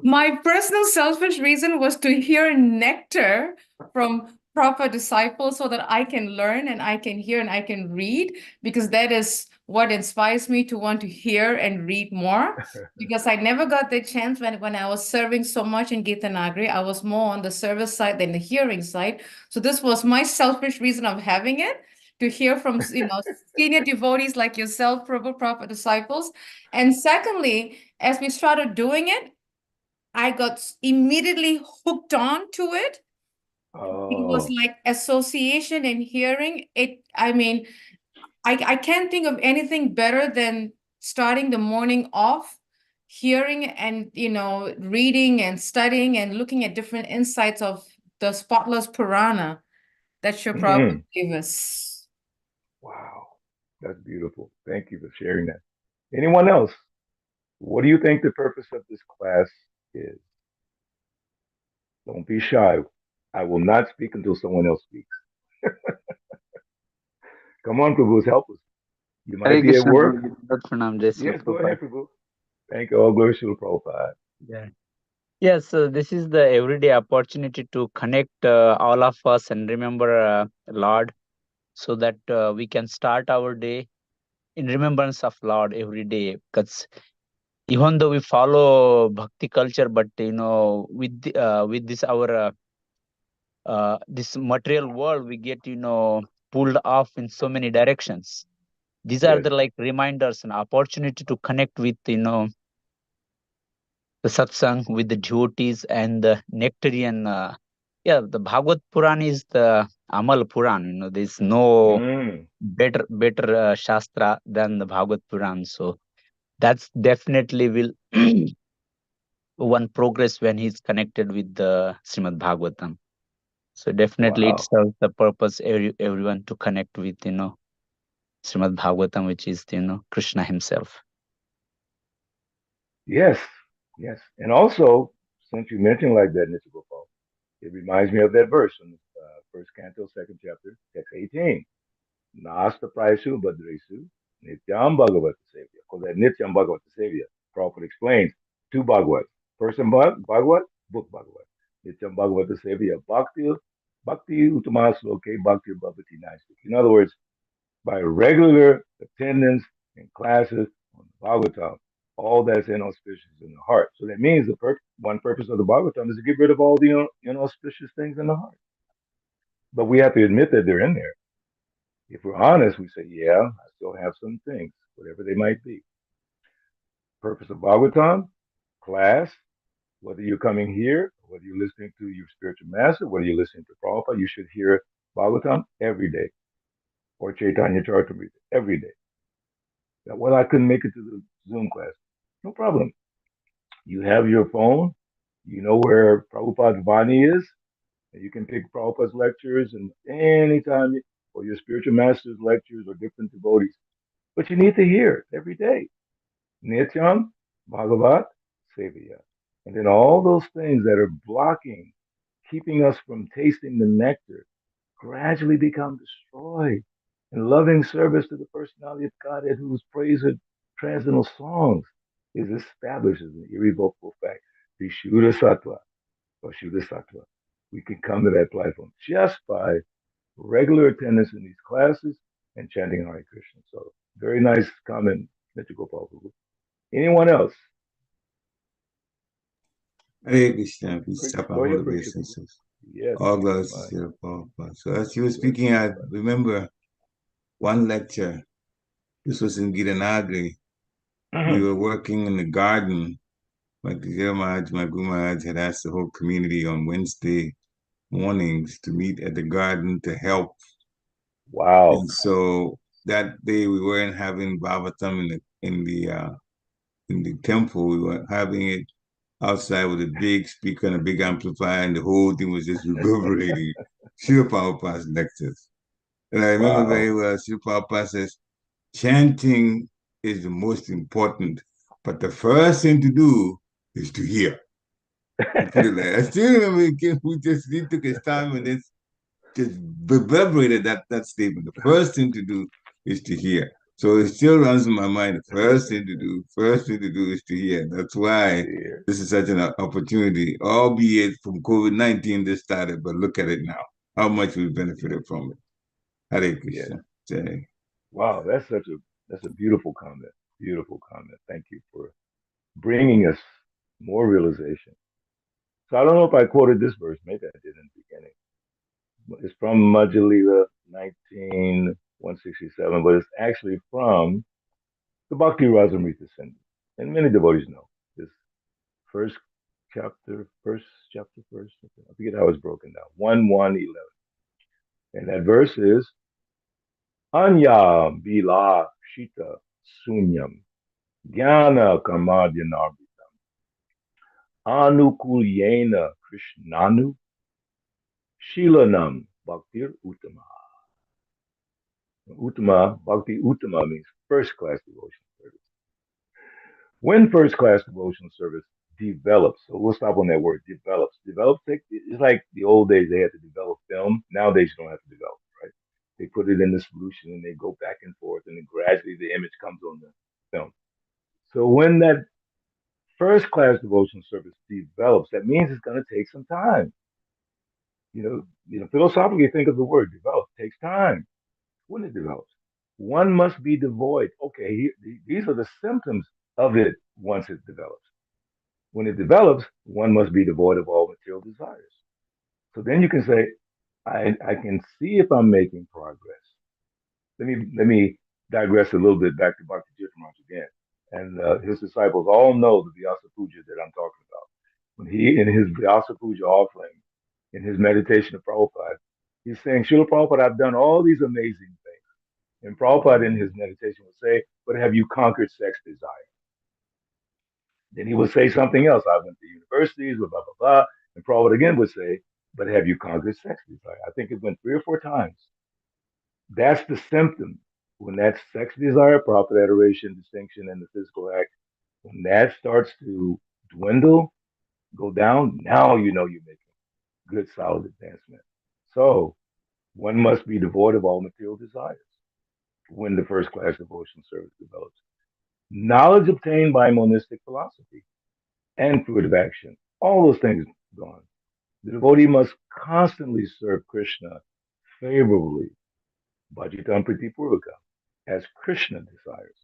My personal selfish reason was to hear nectar from proper disciples so that I can learn and I can hear and I can read, because that is what inspires me to want to hear and read more. Because I never got the chance when I was serving so much in Gitanagari. I was more on the service side than the hearing side. So this was my selfish reason of having it, to hear from senior devotees like yourself, Prabhu, proper disciples. And secondly, as we started doing it, I got immediately hooked on to it. It was like association and hearing it. I mean, I can't think of anything better than starting the morning off, hearing and, reading and studying and looking at different insights of the spotless Purana that Srila Prabhupada gave us. Wow, that's beautiful. Thank you for sharing that. Anyone else? What do you think the purpose of this class is? Don't be shy. I will not speak until someone else speaks. Come on, Prabhu, help us. You might Hare be at Krishna, work. Pranam, Jai Srila Yes, go Prabhupada. ahead, Prabhu. Thank you. All glory to Prabhupada. Yeah. Yes, this is the everyday opportunity to connect all of us and remember Lord, so that we can start our day in remembrance of Lord every day. Because even though we follow bhakti culture, but with this our this material world, we get pulled off in so many directions. These are Yes. the like reminders and opportunity to connect with the satsang, with the devotees and the nectarian. The Bhagavad Puran is the Amal Puran. There's no better Shastra than the Bhagavad Puran. So that's definitely will one progress when he's connected with the Srimad Bhagavatam. So definitely it serves the purpose everyone to connect with Srimad Bhagavatam, which is Krishna himself. Yes, yes. And also, since you mentioned like that, Mr. Gopal, it reminds me of that verse in first canto, second chapter, text 18. Nasta Prayasu Badresu, Nityam Bhagavata Sevya. Because that Nityam Bhagavata Sevya, Prabhupada explains two Bhagavats. First Bhagavat, book Bhagavat. Nityam Bhagavata Sevya, Bhakti Uttamasloke, Bhakti Bhavati Naistik. In other words, by regular attendance in classes on the Bhagavatam, all that's inauspicious in the heart. So that means one purpose of the Bhagavatam is to get rid of all the inauspicious things in the heart. But we have to admit that they're in there. If we're honest, we say, yeah, I still have some things, whatever they might be. Purpose of Bhagavatam, class, whether you're coming here, whether you're listening to your spiritual master, whether you're listening to Prabhupada, you should hear Bhagavatam every day, or Chaitanya Charitamrita every day. Well, I couldn't make it to the Zoom class. No problem. You have your phone, you know where Prabhupada's Vani is, and you can pick Prabhupada's lectures and anytime, or your spiritual master's lectures or different devotees. But you need to hear it every day. Nityam, Bhagavat, Sevaya. And then all those things that are blocking, keeping us from tasting the nectar, gradually become destroyed. And loving service to the personality of Godhead, whose praise and transcendental songs is established as an irrevocable fact. The Shuddha Sattva, or Shuddha Sattva. We can come to that platform just by regular attendance in these classes and chanting Hare Krishna. So, very nice comment, Mr. Gopal. Anyone else? Hare Krishna, peace Go ahead, Chapahula Prabhu. businesses. Yes, All if you glories don't to mind. Srila Prabhupada. So as you were Yes, speaking, I Prabhupada. remember one lecture. This was in Gitanagri. We were working in the garden. My Guru Maharaj had asked the whole community on Wednesday mornings to meet at the garden to help. Wow. And so that day we weren't having Bhavatam in the temple. We were having it outside with a big speaker and a big amplifier, and the whole thing was just reverberating. Srila Prabhupada's lectures. And I remember Wow. very well, Srila Prabhupada says, chanting is the most important, but the first thing to do is to hear. He put it like, I still remember he took his time and just reverberated that statement. The first thing to do is to hear. So it still runs in my mind. The first thing to do is to hear. That's why Dear. this is such an opportunity, albeit from COVID-19 this started, but look at it now, how much we benefited from it. Hare Yeah. Krishna. Jai. Wow, that's a beautiful comment. Beautiful comment. Thank you for bringing us more realization. So I don't know if I quoted this verse. Maybe I did in the beginning. It's from Majjalila 16167, but it's actually from the Bhakti Rasamrita Sindhu. And many devotees know this first first, I forget how it's broken down. 1:11. And that verse is Anya Bila Shita Sunyam Jnana Karmadyanarvitam Anukulyena Krishnanu Shilanam Bhaktir Uttama. Uttama, Bhakti Uttama means first class devotional service. When first class devotional service develops, so we'll stop on that word, develops. It's like the old days they had to develop film. Nowadays you don't have to develop, right? They put it in the solution and they go back and forth and then gradually the image comes on the film. So when that first class devotional service develops, that means it's going to take some time. Philosophically, think of the word develop. It takes time. When it develops, one must be devoid. Okay, these are the symptoms of it once it develops. When it develops, one must be devoid of all material desires. So then you can say, I can see if I'm making progress. Let me digress a little bit back to Bhakti Jitramaj again. And his disciples all know the Vyasa Puja that I'm talking about. When he, in his Vyasa Puja offering, in his meditation of Prabhupada, he's saying, Srila Prabhupada, I've done all these amazing things. And Prabhupada in his meditation would say, but have you conquered sex desire? Then he would say something else. I went to universities, blah, blah, blah, blah. And Prabhupada again would say, but have you conquered sex desire? I think it went 3 or 4 times. That's the symptom. When that sex desire, proper adoration, distinction, and the physical act, when that starts to dwindle, go down, now you know you're making good, solid advancement. So one must be devoid of all material desires when the first class devotional service develops. Knowledge obtained by monistic philosophy and fruitive action, all those things gone. The devotee must constantly serve Krishna favorably, Bhajitam Priti Purvaka, as Krishna desires.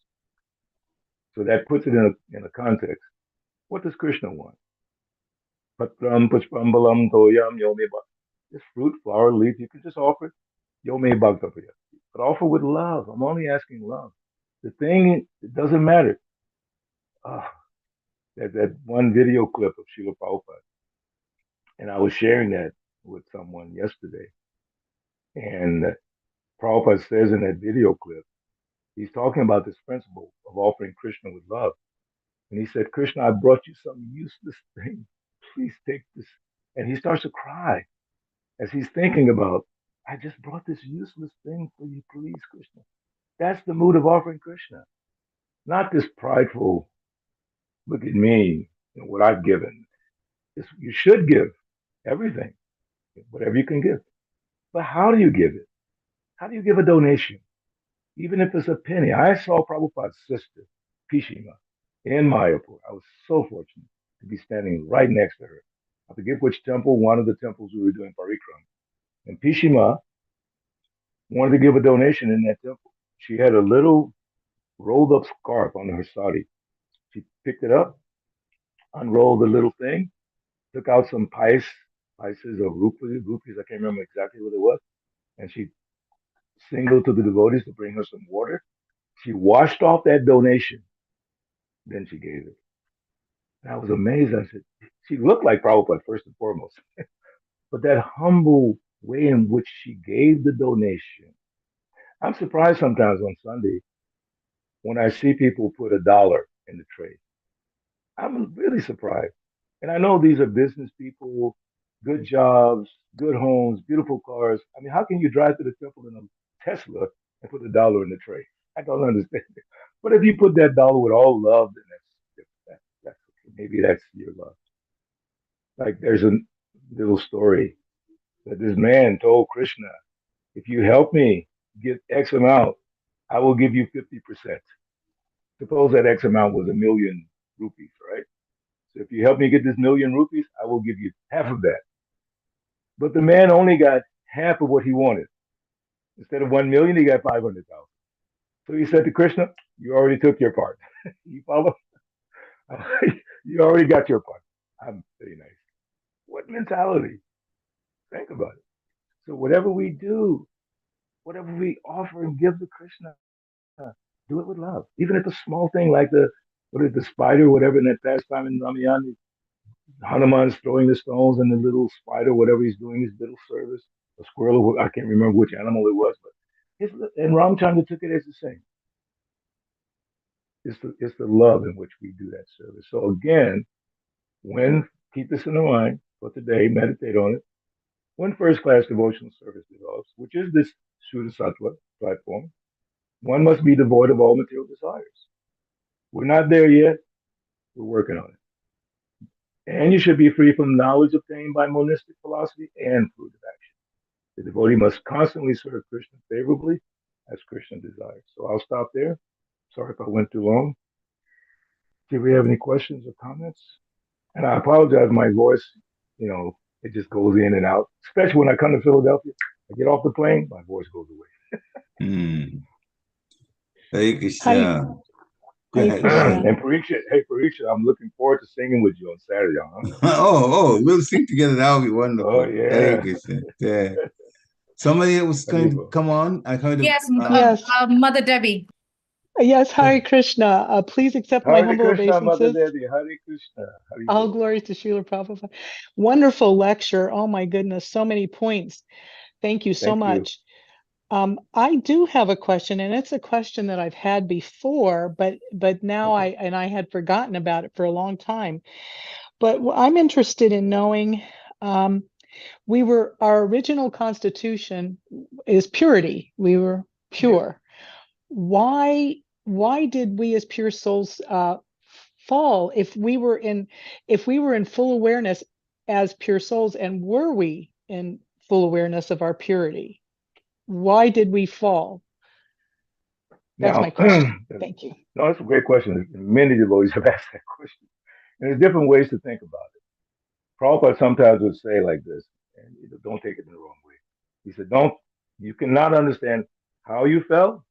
So that puts it in a context. What does Krishna want? Patram Pushpambalam Toyam Yome Bhakti. This fruit, flower, leaf, you can just offer it. Yome Bhakti. But offer with love. I'm only asking love. The thing, it doesn't matter. Ah, that one video clip of Srila Prabhupada. And I was sharing that with someone yesterday. And Prabhupada says in that video clip, he's talking about this principle of offering Krishna with love. And he said, Krishna, I brought you some useless thing. Please take this. And he starts to cry as he's thinking about, I just brought this useless thing for you, please, Krishna. That's the mood of offering Krishna. Not this prideful, look at me, what I've given. You should give everything, whatever you can give. But how do you give it? How do you give a donation? Even if it's a penny. I saw Prabhupada's sister, Pishima, in Mayapur. I was so fortunate to be standing right next to her. I forget which temple, one of the temples we were doing parikram. And Pishima wanted to give a donation in that temple. She had a little rolled up scarf on her sari. She picked it up, unrolled the little thing, took out some pices or rupees. I can't remember exactly what it was, and she signaled to the devotees to bring her some water. She washed off that donation, then she gave it. And I was amazed. I said, she looked like Prabhupada first and foremost, but that humble way in which she gave the donation. I'm surprised sometimes on Sunday when I see people put $1 in the tray. I'm really surprised. And I know these are business people, good jobs, good homes, beautiful cars. I mean, how can you drive to the temple in a Tesla and put $1 in the tray? I don't understand it. But if you put that dollar with all love, then that's okay. Maybe that's your love. Like there's a little story that this man told Krishna, if you help me get X amount, I will give you 50%. Suppose that X amount was 1,000,000 rupees, right? So if you help me get this 1,000,000 rupees, I will give you half of that. But the man only got half of what he wanted. Instead of 1,000,000, he got 500,000. So he said to Krishna, "You already took your part. You follow? You already got your part. I'm very nice." What mentality? Think about it. So whatever we do, whatever we offer and give to Krishna, do it with love. Even if it's a small thing like the spider, whatever in that pastime in Ramayana, Hanuman's throwing the stones and the little spider, whatever he's doing, his little service, a squirrel, I can't remember which animal it was, but and Ramchandra took it as the same. It's the love in which we do that service. So again, when keep this in mind for today, meditate on it. When first class devotional service develops, which is this Shuddha Sattva platform, one must be devoid of all material desires. We're not there yet. We're working on it. And you should be free from knowledge obtained by monistic philosophy and fruitive action. The devotee must constantly serve Krishna favorably as Krishna desires. So I'll stop there. Sorry if I went too long. Do we have any questions or comments? And I apologize, my voice, it just goes in and out, especially when I come to Philadelphia. I get off the plane, my voice goes away. Hare Krishna. Go Hare ahead. Krishna. And Parisha, I'm looking forward to singing with you on Saturday, huh? We'll sing together. That would be wonderful. Oh, yeah. Hare Krishna. Yeah. Somebody was going to come on. I heard of Yes, Yes. Mother Debbie. Yes, Hare Krishna. Please accept my Hare humble Krishna, Mother obeisances. Devi. Hare Krishna. All glory to Srila Prabhupada. Wonderful lecture. Oh my goodness, so many points. Thank you so Thank you. much. I do have a question, and it's a question that I've had before, but now Okay. I had forgotten about it for a long time. But I'm interested in knowing, our original constitution is purity. We were pure. Why did we as pure souls fall if we were in full awareness as pure souls, and were we in full awareness of our purity? Why did we fall? That's my question. Thank you. No, that's a great question. Many devotees have asked that question. And there's different ways to think about it. Prabhupada sometimes would say like this, and don't take it in the wrong way. He said, you cannot understand how you fell.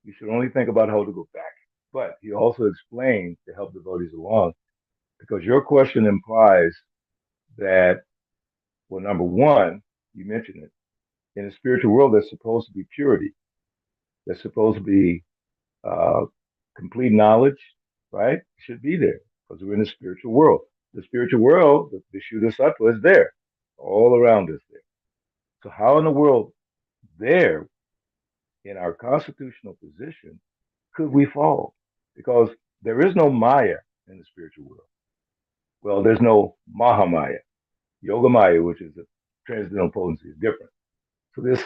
You should only think about how to go back. But he also explained to help devotees along, because your question implies that, well, number one, you mentioned it, in the spiritual world, there's supposed to be purity. There's supposed to be complete knowledge, right? It should be there because we're in the spiritual world. The spiritual world, the Shuddha Sattva is there, all around us there. So how in the world there, in our constitutional position, could we fall? Because there is no Maya in the spiritual world. Well, there's no Mahamaya. Yoga Maya, which is the transcendental potency, is different. So this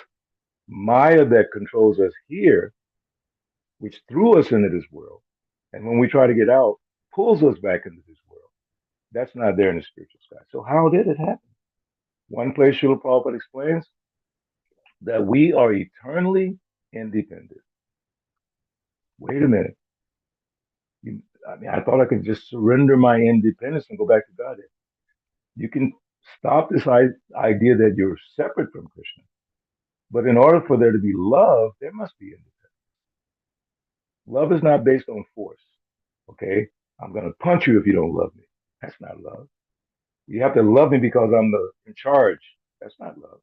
Maya that controls us here, which threw us into this world, and when we try to get out, pulls us back into this world. That's not there in the spiritual sky. So how did it happen? One place Srila Prabhupada explains that we are eternally independent. Wait a minute. I thought I could just surrender my independence and go back to Godhead. You can stop this idea that you're separate from Krishna. But in order for there to be love, there must be independence. Love is not based on force. Okay? I'm going to punch you if you don't love me. That's not love. You have to love me because I'm in charge. That's not love.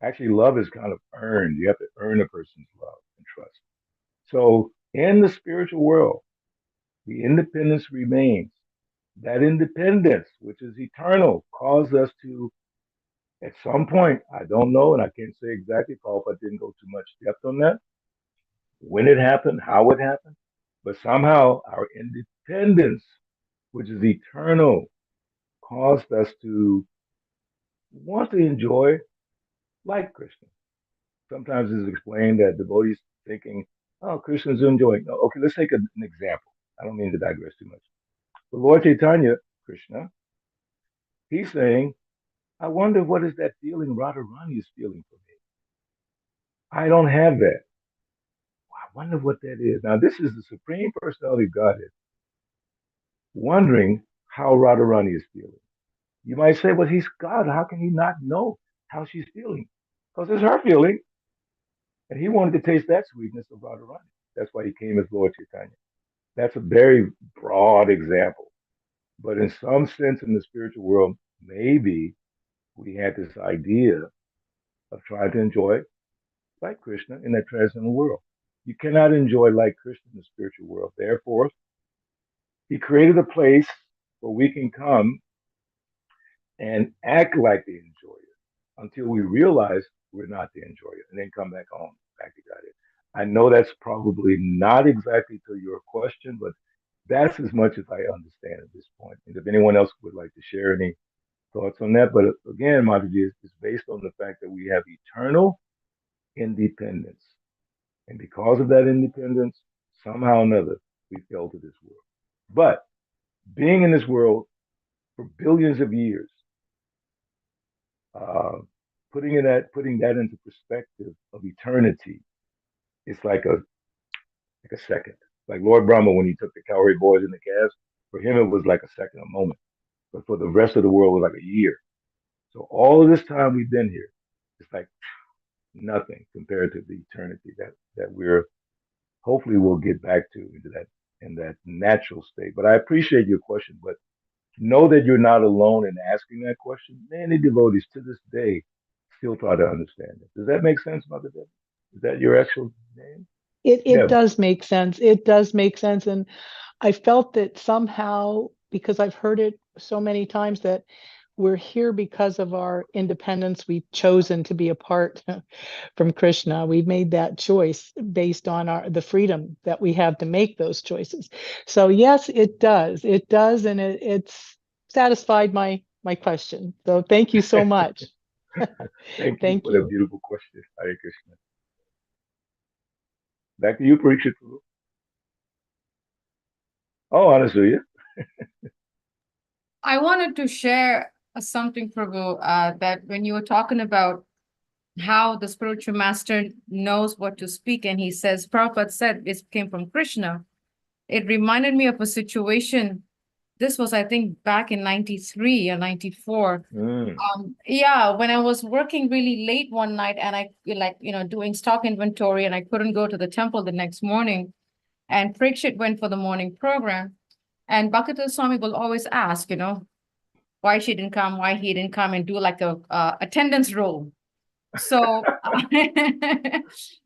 Actually, love is kind of earned. You have to earn a person's love and trust. So in the spiritual world, the independence remains. That independence, which is eternal, caused us to, at some point, I don't know, and I can't say exactly, Paul, if I didn't go too much depth on that, when it happened, how it happened, but somehow our independence, which is eternal, caused us to want to enjoy like Krishna. Sometimes it's explained that devotees thinking, oh, Krishna's enjoying. No, okay, let's take an example. I don't mean to digress too much. But Lord Chaitanya, Krishna, he's saying, I wonder what is that feeling Radharani is feeling for me. I don't have that. I wonder what that is. Now, this is the Supreme Personality of Godhead wondering how Radharani is feeling. You might say, well, he's God. How can he not know how she's feeling? Because it's her feeling. And he wanted to taste that sweetness of Radharani. That's why he came as Lord Chaitanya. That's a very broad example. But in some sense, in the spiritual world, maybe we had this idea of trying to enjoy like Krishna in that transcendental world. You cannot enjoy like Krishna in the spiritual world. Therefore, he created a place where we can come and act like the enjoyer until we realize we're not the enjoyer and then come back home, back to Godhead. I know that's probably not exactly to your question, but that's as much as I understand at this point. And if anyone else would like to share any thoughts on that, but again, Mataji, it's based on the fact that we have eternal independence. And because of that independence, somehow or another, we fell to this world. But being in this world for billions of years, putting that into perspective of eternity, it's like a second. Like Lord Brahma, when he took the cowherd boys and the calves, for him it was like a second, a moment. But for the rest of the world, it was like a year. So all of this time we've been here, it's like nothing compared to the eternity that we're hopefully we'll get back to in that natural state. But I appreciate your question. But know that you're not alone in asking that question. Many devotees to this day still try to understand it. Does that make sense, Mother Debbie? Is that your actual name? It does make sense. It does make sense. And I felt that somehow, because I've heard it so many times, that we're here because of our independence. We've chosen to be apart from Krishna. We've made that choice based on the freedom that we have to make those choices. So yes, it does. It does, and it's satisfied my question. So thank you so much. Thank you Thank for you. that beautiful question. Hare Krishna. Back to you, Parikshit. Oh, Anasuya. I wanted to share something, Prabhu, that when you were talking about how the spiritual master knows what to speak, and he says, Prabhupada said it came from Krishna. It reminded me of a situation. This was, I think, back in 93 or 94. Yeah, when I was working really late one night and I doing stock inventory and I couldn't go to the temple the next morning. And Parikshit went for the morning program. And Bhakti Swami will always ask, why she didn't come, why he didn't come, and do like a attendance roll. So,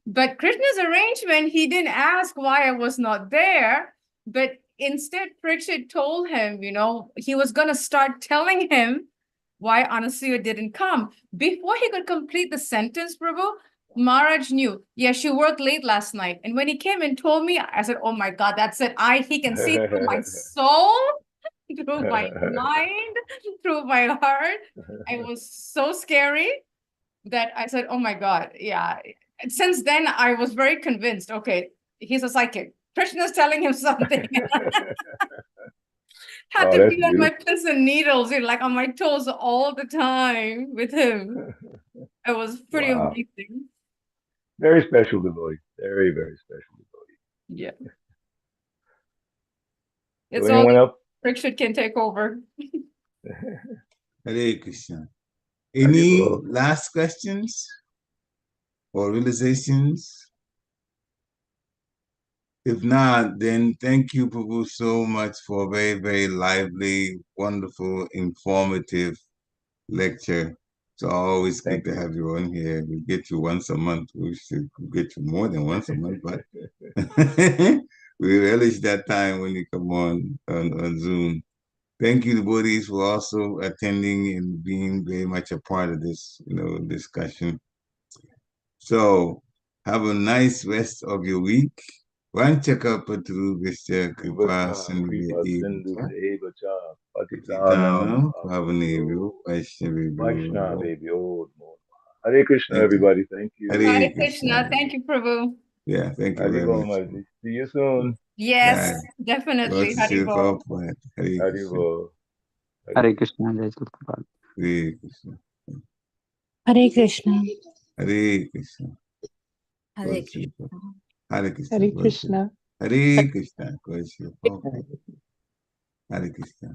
but Krishna's arrangement, he didn't ask why I was not there, but instead Parikshit told him, he was going to start telling him why Anasuya didn't come. Before he could complete the sentence, Prabhu, Maharaj knew, yeah, she worked late last night. And when he came and told me, I said, oh my God, that's it. He can see through my soul, through my mind, through my heart. It was so scary that I said, oh my God, yeah. Since then, I was very convinced, okay, he's a psychic. Krishna's telling him something. Had to be on my pins and needles, like on my toes all the time with him. It was pretty amazing. Very special devotee. Very, very special devotee. Yeah. It's so anyone else? Parikshit can take over. Hare Krishna. Any last questions or realizations? If not, then thank you, Prabhu, so much for a very, very lively, wonderful, informative lecture. It's always good Thank to you. have you on here. We get you once a month. We should get you more than once a month, but we relish that time when you come on Zoom. Thank you, devotees, for also attending and being very much a part of this, discussion. So have a nice rest of your week. Vanchakapatru Vishya Kripa Vivacha Sindhu Kripa Sindhu Evacha Devacha Patitanam Patitanam Pavanebhyo Pavanebhyo Vaishnavibhyo. Vaishnavebhyo Namo Namaha. Hare Krishna, Thank you. everybody. Thank you. Hare Hare Krishna. Krishna. Thank you, Prabhu. Yeah, thank you very Haribo much. Maji. See you soon. Yes, Right. definitely. What's your Haribol. Prabhupada? Hare Krishna. Haribo. Hare Krishna, Jai Shri Prabhupada. Hare Krishna. Hare Krishna. Hare Krishna. Hare What's your Krishna. Prabhupada? Hare Krishna. Hare What's your- Krishna. Hare Krishna. What's your Prabhupada? Hare Krishna.